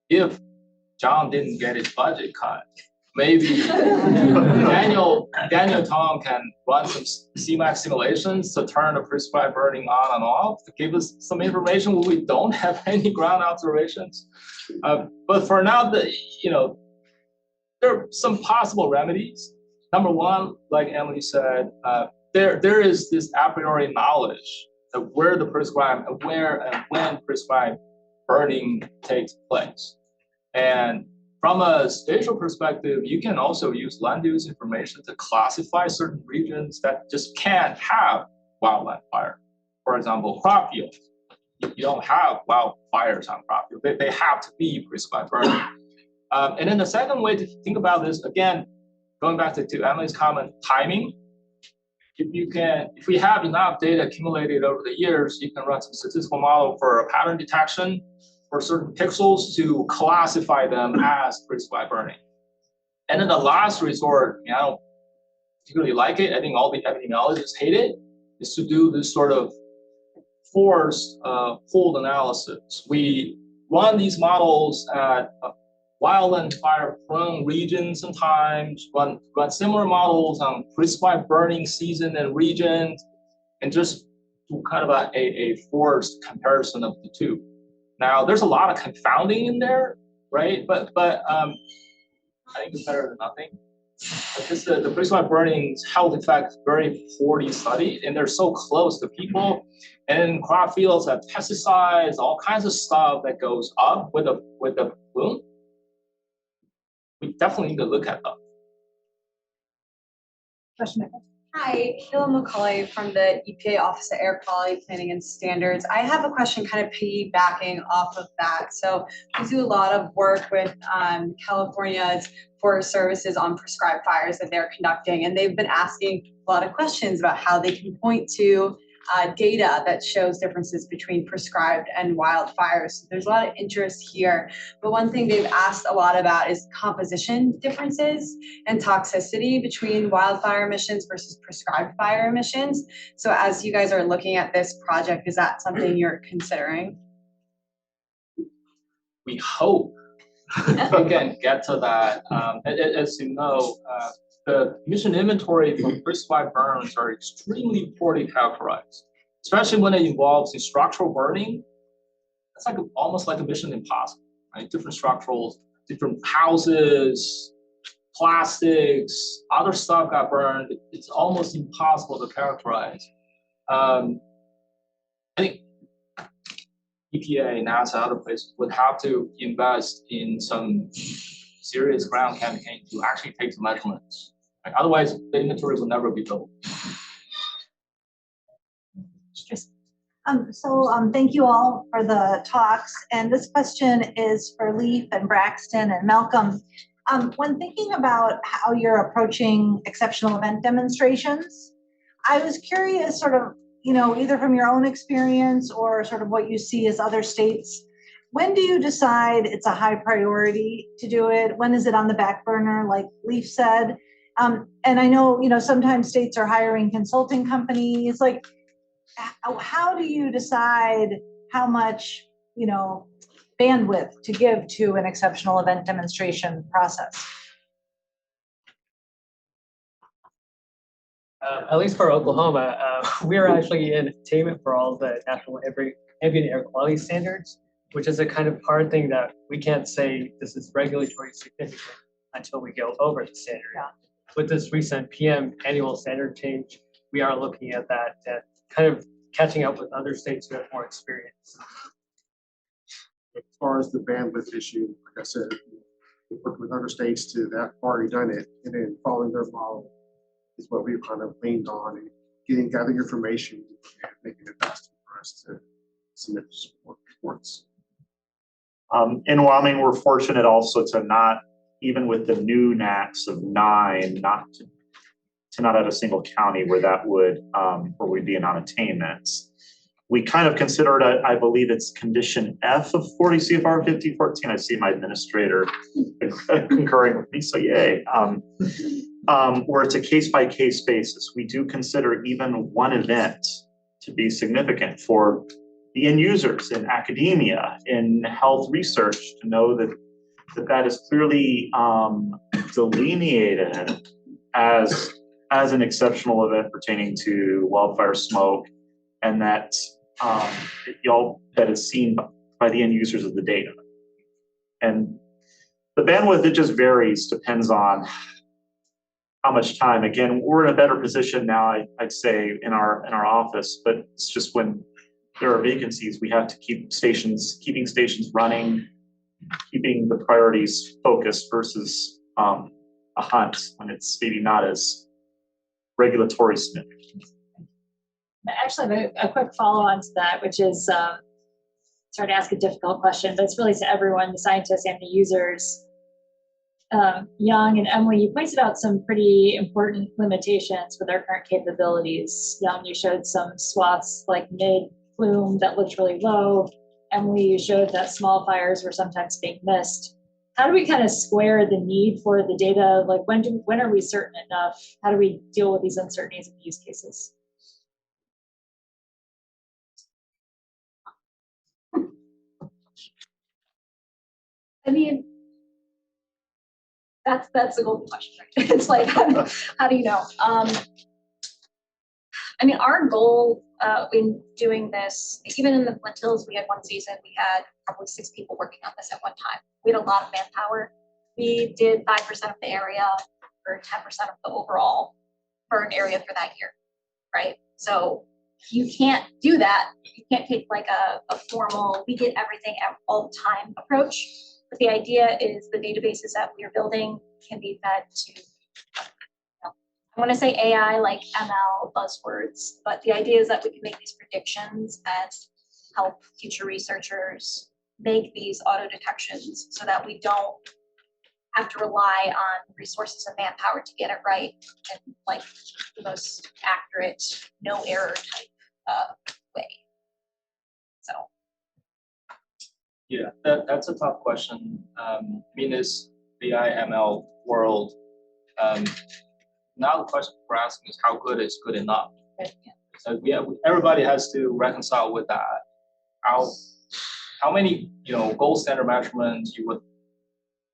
If John didn't get his budget cut, maybe Daniel Tong can run some CMAX simulations to turn the prescribed burning on and off to give us some information when we don't have any ground observations. But for now, there are some possible remedies. Number one, like Emily said, there is this a priori knowledge of where and when prescribed burning takes place. And from a spatial perspective, you can also use land use information to classify certain regions that just can't have wildland fire. For example, crop fields. You don't have wildfires on crop fields. They have to be prescribed burning. And then the second way to think about this, again, going back to Emily's comment, timing. If we have enough data accumulated over the years, you can run some statistical model for a pattern detection for certain pixels to classify them as prescribed burning. And then the last resort, I don't particularly like it. I think all the epidemiologists hate it, is to do this sort of forced pooled analysis. We run these models at wildland fire prone regions sometimes, run similar models on prescribed burning season and regions, and just do kind of a forced comparison of the two. Now, there's a lot of confounding in there, right? But I think it's better than nothing. Because the prescribed burning's health effects very poorly studied, and they're so close to people. And crop fields have pesticides, all kinds of stuff that goes up with the plume. We definitely need to look at them. Question. Hi, Sheila McCauley from the EPA Office of Air Quality Planning and Standards. I have a question kind of piggybacking off of that. So we do a lot of work with California's Forest Services on prescribed fires that they're conducting, and they've been asking a lot of questions about how they can point to data that shows differences between prescribed and wildfires. So there's a lot of interest here, but one thing they've asked a lot about is composition differences and toxicity between wildfire emissions versus prescribed fire emissions. So as you guys are looking at this project, is that something you're considering? We hope we can get to that. As you know, the emission inventory for prescribed burns are extremely poorly characterized, especially when it involves in structural burning. It's like almost like a mission impossible, right? Different structurals, different houses, plastics, other stuff got burned. It's almost impossible to characterize. I think EPA, NASA, other places would have to invest in some serious ground campaign to actually take the measurements. Like, otherwise, the inventory will never be built. Thank you all for the talks. And this question is for Leif and Braxton and Malcolm. When thinking about how you're approaching exceptional event demonstrations, I was curious sort of, either from your own experience or sort of what you see as other states, when do you decide it's a high priority to do it? When is it on the back burner, like Leif said? And I know, sometimes states are hiring consulting companies. Like, how do you decide how much, bandwidth to give to an exceptional event demonstration process? At least for Oklahoma, we are actually in attainment for all the national ambient air quality standards, which is a kind of hard thing that we can't say this is regulatory significant until we go over the standard. Yeah. With this recent PM annual standard change, we are looking at that and kind of catching up with other states who have more experience. As far as the bandwidth issue, like I said, we worked with other states that have already done it, and then following their model is what we've kind of leaned on, and gathering information and making it faster for us to submit support reports. In Wyoming, we're fortunate also to not, even with the new NACs of 9, not to not have a single county where that would, where we'd be in non-attainment. We kind of consider it, I believe it's condition F of 40 CFR 5014. I see my administrator concurring with me, so yay. Where it's a case-by-case basis. We do consider even one event to be significant for the end users in academia, in health research, to know that that is clearly delineated as an exceptional event pertaining to wildfire smoke, and that that is seen by the end users of the data. And the bandwidth, it just varies, depends on how much time. Again, we're in a better position now, I'd say, in our office, but it's just when there are vacancies, we have to keeping stations running, keeping the priorities focused versus a hunt when it's maybe not as regulatory significant. I actually have a quick follow-on to that, which is sorry to ask a difficult question, but it's really to everyone, the scientists and the users. Young and Emily, you pointed out some pretty important limitations with our current capabilities. Young, you showed some swaths like mid-plume that looked really low. Emily, you showed that small fires were sometimes being missed. How do we kind of square the need for the data? Like when are we certain enough? How do we deal with these uncertainties in use cases? I mean, that's a golden question. Right? It's like, how do you know? I mean, our goal in doing this, even in the Flint Hills, we had one season, we had probably 6 people working on this at one time. We had a lot of manpower. We did 5% of the area or 10% of the overall burn area for that year, right? So you can't do that. You can't take like a formal, we did everything at all the time approach. But the idea is the databases that we are building can be fed to, I want to say AI like ML buzzwords, but the idea is that we can make these predictions and help future researchers make these auto detections so that we don't have to rely on resources and manpower to get it right and like the most accurate, no error type way. So. Yeah, that's a tough question. I mean, this AI ML world, now the question we're asking is how good is good enough? So everybody has to reconcile with that. How many gold standard measurements you would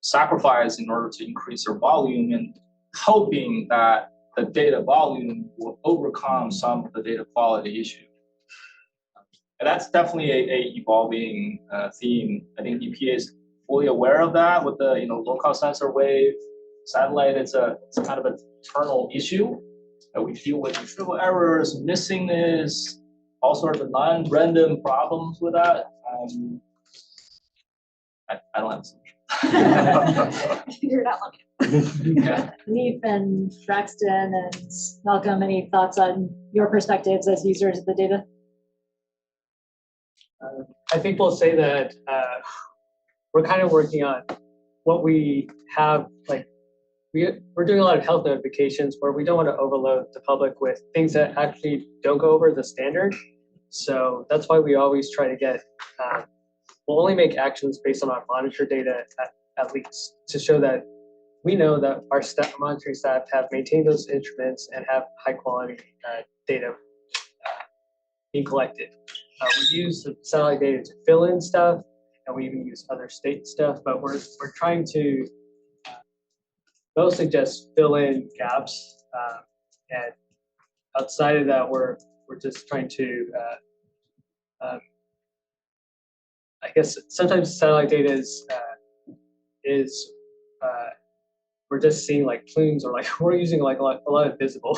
sacrifice in order to increase your volume, and hoping that the data volume will overcome some of the data quality issue. And that's definitely a evolving theme. I think EPA is fully aware of that with the local sensor wave satellite. It's a kind of an eternal issue that we deal with trivial errors, missingness, all sorts of non-random problems with that. I don't have a solution. You're not looking. Yeah. Leif and Braxton and Malcolm, any thoughts on your perspectives as users of the data? I think we'll say that we're kind of working on what we have, like we're doing a lot of health notifications where we don't want to overload the public with things that actually don't go over the standard. So that's why we always try to get, we'll only make actions based on our monitor data at least to show that we know that our monitoring staff have maintained those instruments and have high quality data being collected. We use the satellite data to fill in stuff, and we even use other state stuff, but we're trying to mostly just fill in gaps, and outside of that, we're just trying to I guess sometimes satellite data is we're just seeing like plumes, or like we're using like a lot of visible,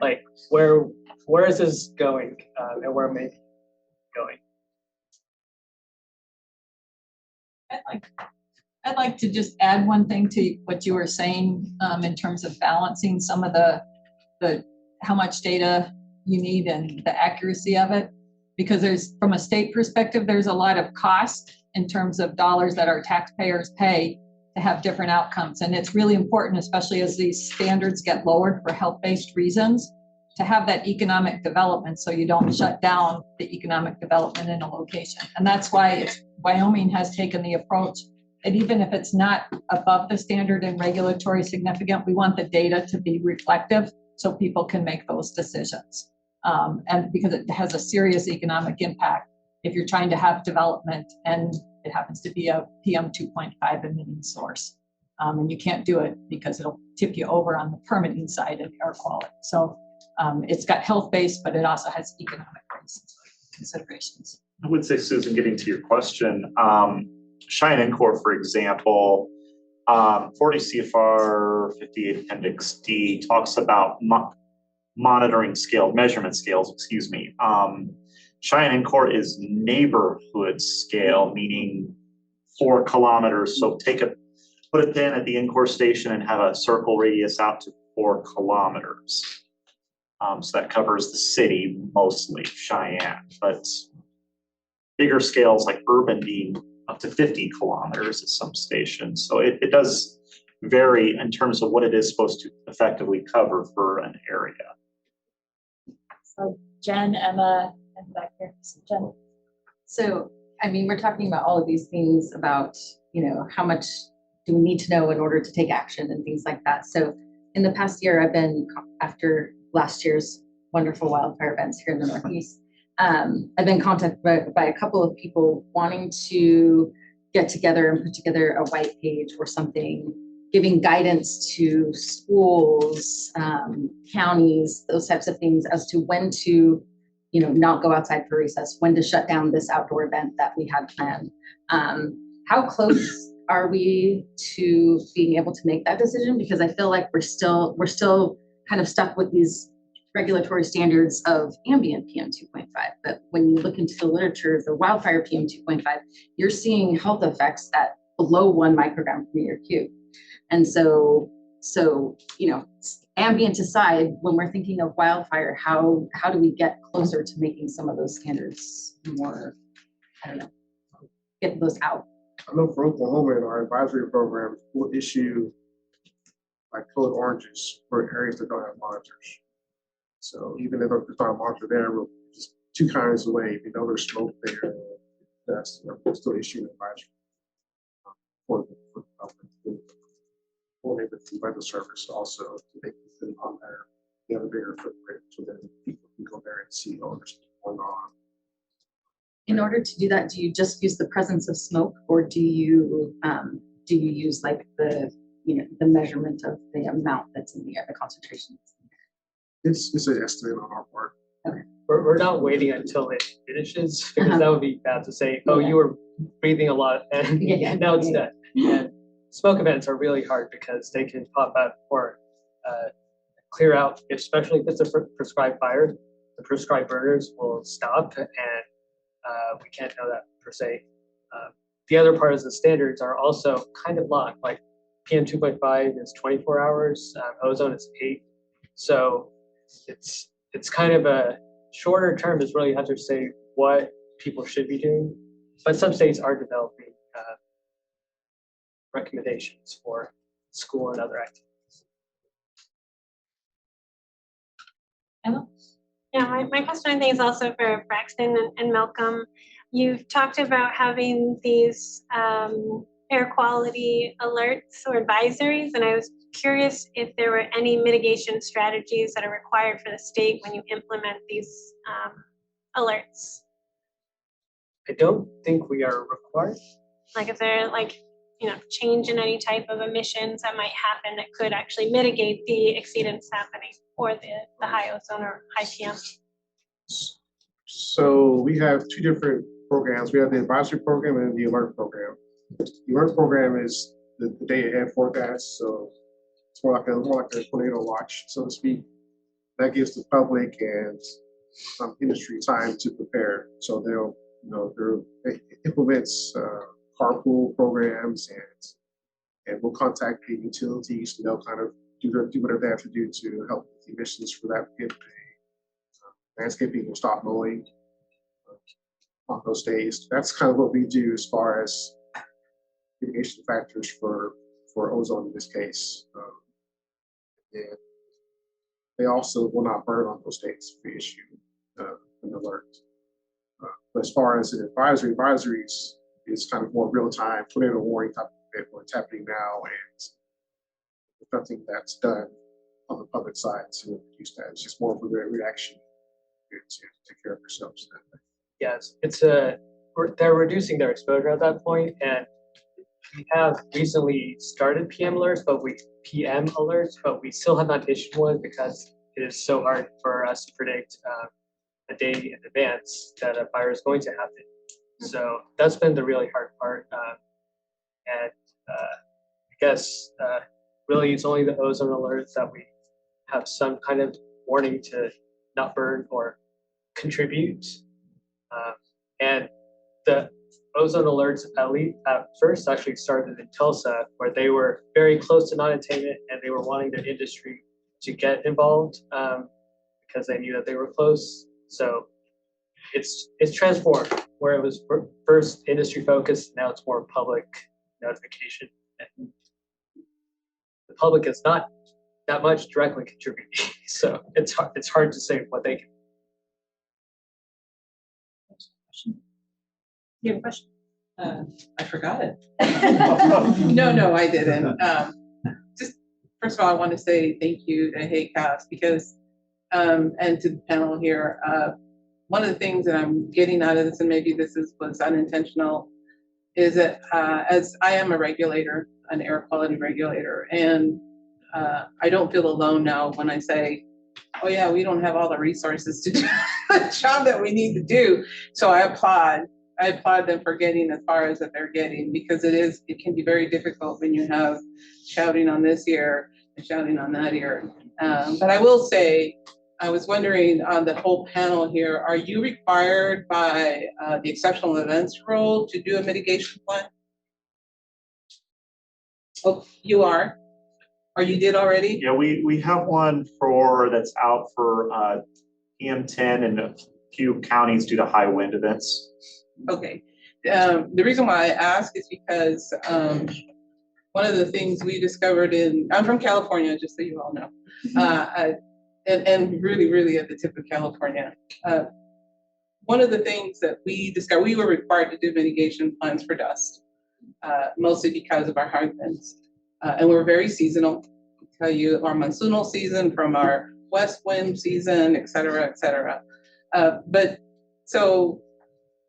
like where is this going, and where may be going. I'd like to just add one thing to what you were saying in terms of balancing some of the how much data you need and the accuracy of it, because there's, from a state perspective, there's a lot of cost in terms of dollars that our taxpayers pay to have different outcomes. And it's really important, especially as these standards get lowered for health-based reasons, to have that economic development so you don't shut down the economic development in a location. And that's why Wyoming has taken the approach that even if it's not above the standard and regulatory significant, we want the data to be reflective so people can make those decisions. And because it has a serious economic impact if you're trying to have development and it happens to be a PM 2.5 emitting source. And you can't do it because it'll tip you over on the permitting side of air quality. So it's got health-based, but it also has economic considerations. I would say, Susan, getting to your question, Cheyenne Incorp, for example, 40 CFR 58 Appendix D talks about monitoring scale, measurement scales, excuse me. Cheyenne Incorp is neighborhood scale, meaning 4 kilometers. So put a pin at the Incorp station and have a circle radius out to 4 kilometers. So that covers the city, mostly Cheyenne, but bigger scales like urban being up to 50 kilometers at some stations. So it does vary in terms of what it is supposed to effectively cover for an area. So Jen, Emma, and back here. Jen. So, I mean, we're talking about all of these things about, how much do we need to know in order to take action and things like that. So in the past year, I've been, after last year's wonderful wildfire events here in the Northeast, I've been contacted by a couple of people wanting to get together and put together a white page or something, giving guidance to schools, counties, those types of things as to when to, not go outside for recess, when to shut down this outdoor event that we had planned. How close are we to being able to make that decision? Because I feel like we're still kind of stuck with these regulatory standards of ambient PM 2.5. But when you look into the literature of the wildfire PM 2.5, you're seeing health effects at below 1 microgram per meter cube. And so, ambient aside, when we're thinking of wildfire, how do we get closer to making some of those standards more, get those out? I know for Oklahoma, in our advisory program, we'll issue like code oranges for areas that don't have monitors. So even if it's not a monitor there, we'll just 2 kinds away. If there's smoke there, that's we'll still issue an advisory for the public. We'll make the weather service also to make it on there. You have a bigger footprint so that people can go there and see what's going on. In order to do that, do you just use the presence of smoke, or do you use like the measurement of the amount that's in the air, the concentration that's in the air? It's an estimate on our part. Okay. We're not waiting until it finishes, because that would be bad to say, oh, you were breathing a lot and now it's dead. And smoke events are really hard because they can pop up or clear out, especially if it's a prescribed fire. The prescribed burners will stop, and we can't know that per se. The other part is the standards are also kind of locked. Like PM 2.5 is 24 hours, ozone is 8. So it's kind of a shorter term is really hard to say what people should be doing. But some states are developing recommendations for school and other activities. Emma? Yeah, my question I think is also for Braxton and Malcolm. You've talked about having these air quality alerts or advisories, and I was curious if there were any mitigation strategies that are required for the state when you implement these alerts. I don't think we are required. Like, is there change in any type of emissions that might happen that could actually mitigate the exceedance happening, or the high ozone or high PM? So we have 2 different programs. We have the advisory program and the alert program. The alert program is the day ahead forecast. So it's more like a tornado watch, so to speak. That gives the public and industry time to prepare. So it implements carpool programs, and we'll contact the utilities, and they'll kind of do whatever they have to do to help with the emissions for that. Landscaping will stop mowing on those days. That's kind of what we do as far as mitigation factors for ozone in this case. And they also will not burn on those days if we issue an alert. But as far as an advisories is kind of more real-time tornado warning type of event, what's happening now, and nothing that's done on the public side to reduce that. It's just more of a reaction to take care of yourselves. Yes, they're reducing their exposure at that point, and we have recently started PM alerts, but we still have not issued one because it is so hard for us to predict a day in advance that a fire is going to happen. So that's been the really hard part. And I guess really it's only the ozone alerts that we have some kind of warning to not burn or contribute. And the ozone alerts at first actually started in Tulsa, where they were very close to non-attainment and they were wanting the industry to get involved because they knew that they were close. So it's transformed, where it was first industry focused, now it's more public notification. And the public is not that much directly contributing, so it's hard to say what they can. You have a question? I forgot it. No, I didn't. Just first of all, I want to say thank you to HAQAST because, and to the panel here. One of the things that I'm getting out of this, and maybe this was unintentional, is that as I am a regulator, an air quality regulator, and I don't feel alone now when I say, oh yeah, we don't have all the resources to do the job that we need to do. So I applaud them for getting as far as that they're getting, because it can be very difficult when you have shouting on this ear and shouting on that ear. But I will say, I was wondering on the whole panel here, are you required by the exceptional events rule to do a mitigation plan? Oh, you are? Or you did already? Yeah, we have one that's out for PM10 and a few counties due to high wind events. Okay. The reason why I ask is because one of the things we discovered I'm from California, just so you all know, and really, really at the tip of California. One of the things that we discovered, we were required to do mitigation plans for dust, mostly because of our high winds. And we're very seasonal. I'll tell you our monsoonal season from our west wind season, et cetera, et cetera. But so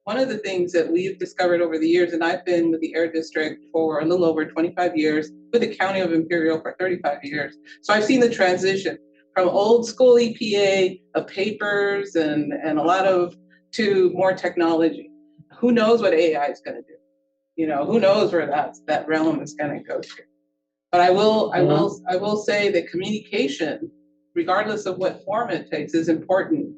one of the things that we've discovered over the years, and I've been with the Air District for a little over 25 years, with the County of Imperial for 35 years. So I've seen the transition from old school EPA of papers and a lot to more technology. Who knows what AI is going to do? You know, who knows where that realm is going to go to? But I will say that communication, regardless of what form it takes, is important.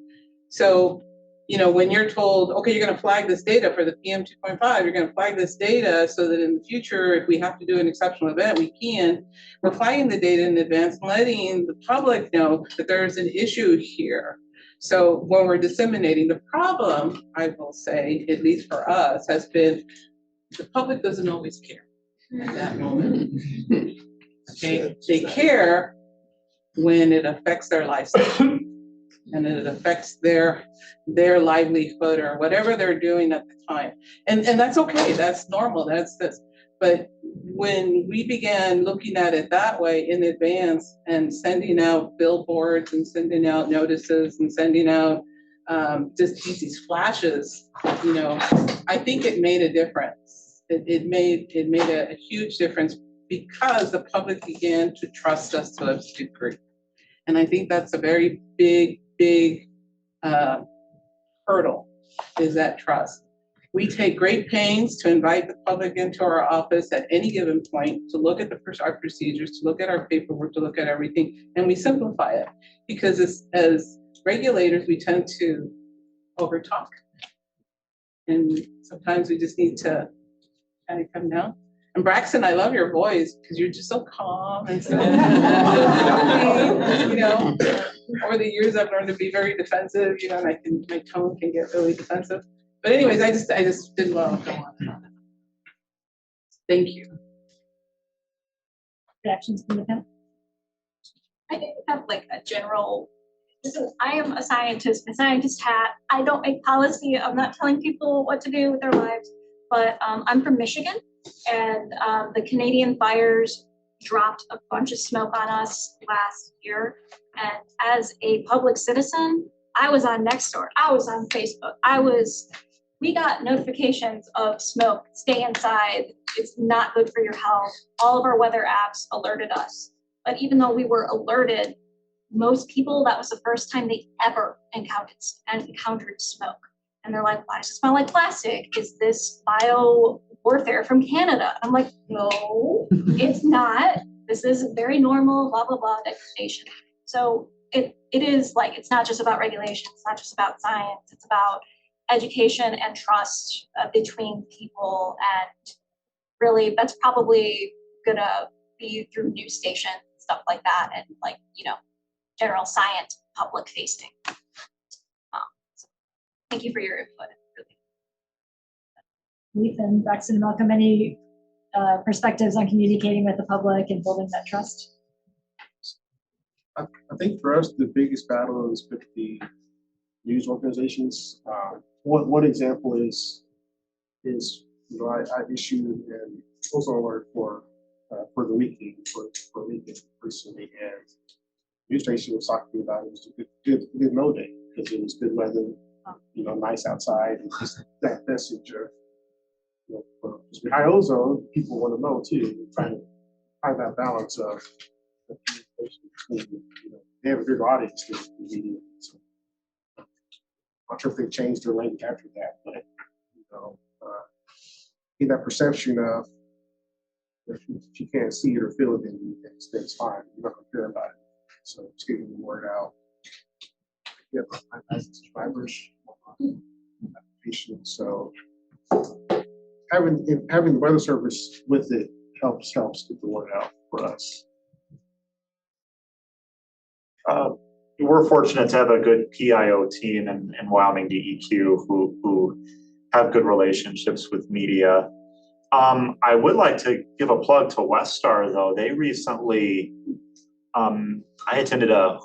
So, you know, when you're told, okay, you're going to flag this data for the PM 2.5, you're going to flag this data so that in the future, if we have to do an exceptional event, we can. We're flagging the data in advance and letting the public know that there's an issue here. So when we're disseminating, the problem, I will say, at least for us, has been the public doesn't always care at that moment. Okay, they care when it affects their lifestyle and it affects their livelihood or whatever they're doing at the time. And that's okay, that's normal, but when we began looking at it that way in advance and sending out billboards and sending out notices and sending out just these flashes, you know, I think it made a difference. It made a huge difference because the public began to trust us to a degree. And I think that's a very big hurdle, is that trust. We take great pains to invite the public into our office at any given point to look at our procedures, to look at our paperwork, to look at everything, and we simplify it. Because as regulators, we tend to overtalk. And sometimes we just need to kind of come down. And Braxton, I love your voice because you're just so calm and so, you know, over the years I've learned to be very defensive, you know, and my tone can get really defensive. But anyways, I just didn't want to go on. Thank you. Reactions from the panel? I think have like a general, I am a scientist, my scientist hat. I don't make policy. I'm not telling people what to do with their lives, but I'm from Michigan, and the Canadian fires dropped a bunch of smoke on us last year. And as a public citizen, I was on Nextdoor, I was on Facebook, we got notifications of smoke, stay inside, it's not good for your health. All of our weather apps alerted us. But even though we were alerted, most people, that was the first time they ever encountered smoke. And they're like, why does it smell like plastic? Is this bio warfare from Canada? I'm like, no, it's not. This is very normal, blah, blah, blah degradation. So it is like, it's not just about regulation. It's not just about science. It's about education and trust between people. And really, that's probably gonna be through news stations, stuff like that. And like, general science, public facing. So thank you for your input. Leif and Braxton, Malcolm, any perspectives on communicating with the public and building that trust? I think for us, the biggest battle is with the news organizations. One example is I issued an ozone alert for the weekend for weekend recently, and the news station was talking about it was a good mow day because it was good weather, nice outside, and just that message of because with high ozone, people want to mow too. We're trying to find that balance of the communication between, they have a bigger audience than the media. So I'm not sure if they changed their language after that, but in that perception of if you can't see it or feel it, then it's fine. You're not going to care about it. So just getting the word out. Yeah, I subscribers, application. So having the weather service with it helps get the word out for us. We're fortunate to have a good PIO team in Wyoming DEQ who have good relationships with media. I would like to give a plug to Westar though. They recently, I attended a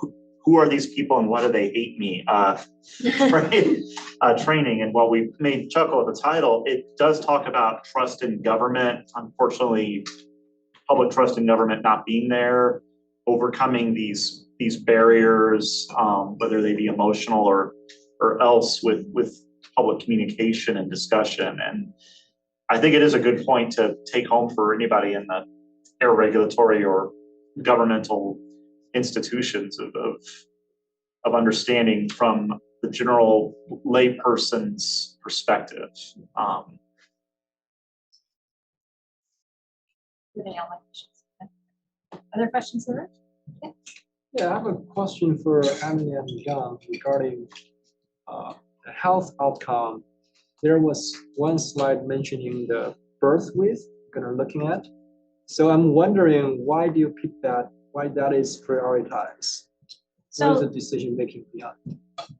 Who Are These People and Why Do They Hate Me training. And while we made chuckle at the title, it does talk about trust in government. Unfortunately, public trust in government not being there, overcoming these barriers, whether they be emotional or else with public communication and discussion. And I think it is a good point to take home for anybody in the air regulatory or governmental institutions of understanding from the general layperson's perspective. Other questions, Laura? Yeah. Yeah, I have a question for Emily and John regarding the health outcome. There was one slide mentioning the birth width kind of looking at. So I'm wondering, why do you pick that? Why that is prioritized? What is the decision making beyond?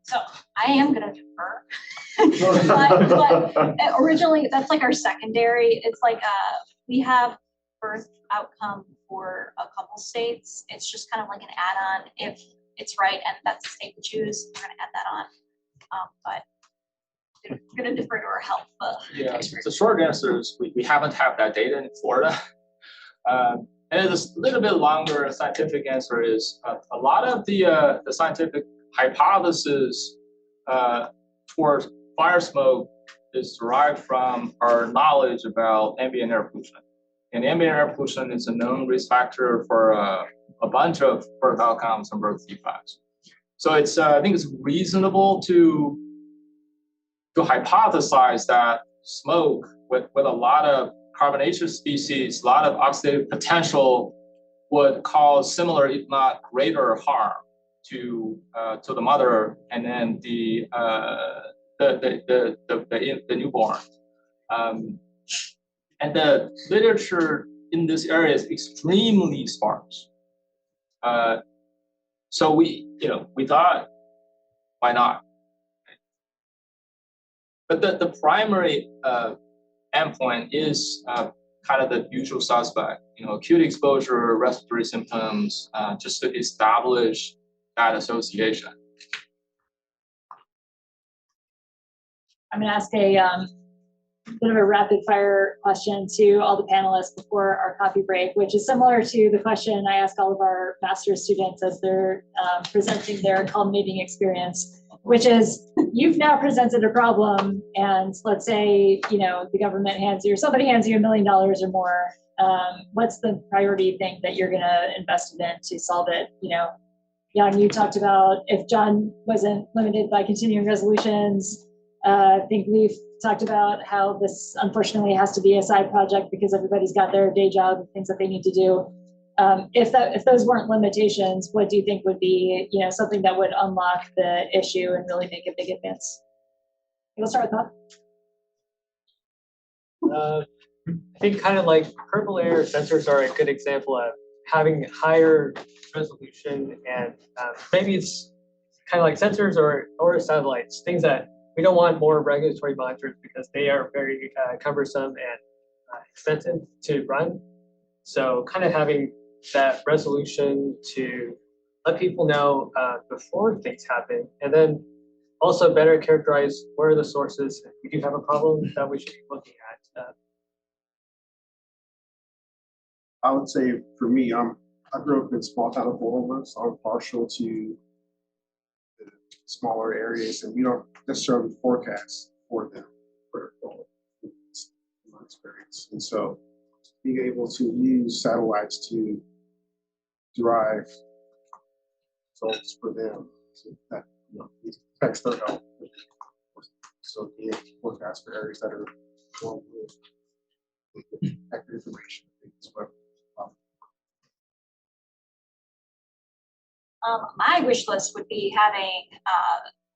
So I am going to defer. but originally, that's like our secondary. It's like we have birth outcome for a couple states. It's just kind of like an add-on if it's right and that's the state we choose. We're going to add that on. But we're going to defer to our health experts. The short answer is we haven't had that data in Florida. And it's a little bit longer scientific answer is a lot of the scientific hypothesis towards fire smoke is derived from our knowledge about ambient air pollution. And ambient air pollution is a known risk factor for a bunch of birth outcomes and birth defects. So it's I think it's reasonable to hypothesize that smoke with a lot of carbonaceous species, a lot of oxidative potential would cause similar, if not greater, harm to the mother and then the newborn. And the literature in this area is extremely sparse. So we thought, why not? But the primary endpoint is kind of the usual suspect, acute exposure, respiratory symptoms, just to establish that association. I'm going to ask a bit of a rapid fire question to all the panelists before our coffee break, which is similar to the question I ask all of our master's students as they're presenting their culminating experience. which is you've now presented a problem, and let's say, the government hands you, or somebody hands you $1 million or more. What's the priority thing that you're going to invest it in to solve it? Jan, you talked about if John wasn't limited by continuing resolutions. I think Leif talked about how this unfortunately has to be a side project because everybody's got their day job, things that they need to do. If those weren't limitations, what do you think would be, something that would unlock the issue and really make a big advance? We'll start with that. I think kind of like purple air sensors are a good example of having higher resolution, and maybe it's kind of like sensors or satellites, things that we don't want more regulatory monitors because they are very cumbersome and expensive to run. So kind of having that resolution to let people know before things happen, and then also better characterize where are the sources if we do have a problem that we should be looking at. I would say for me, I grew up in small town Oklahoma, so I'm partial to the smaller areas, and we don't necessarily forecast for them for my experience. And so being able to use satellites to derive results for them, so that affects their health. So being able to forecast for areas that are wrong with accurate information, I think is what. My wish list would be having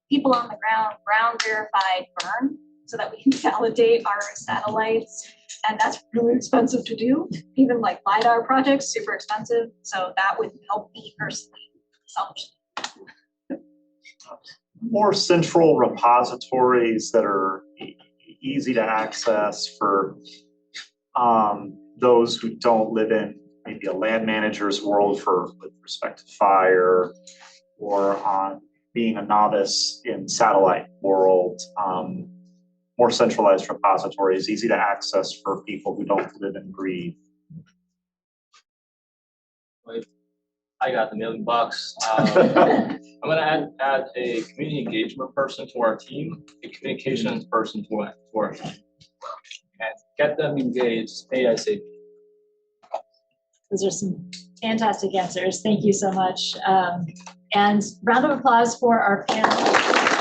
people on the ground verified burn so that we can validate our satellites. And that's really expensive to do. Even like LiDAR projects, super expensive. So that would help me personally. More central repositories that are easy to access for those who don't live in maybe a land manager's world with respect to fire, or on being a novice in satellite world. More centralized repositories, easy to access for people who don't live and breathe. I got the $1 million. I'm going to add a community engagement person to our team, a communications person to our team, and get them engaged ASAP. Those are some fantastic answers. Thank you so much. And round of applause for our panel.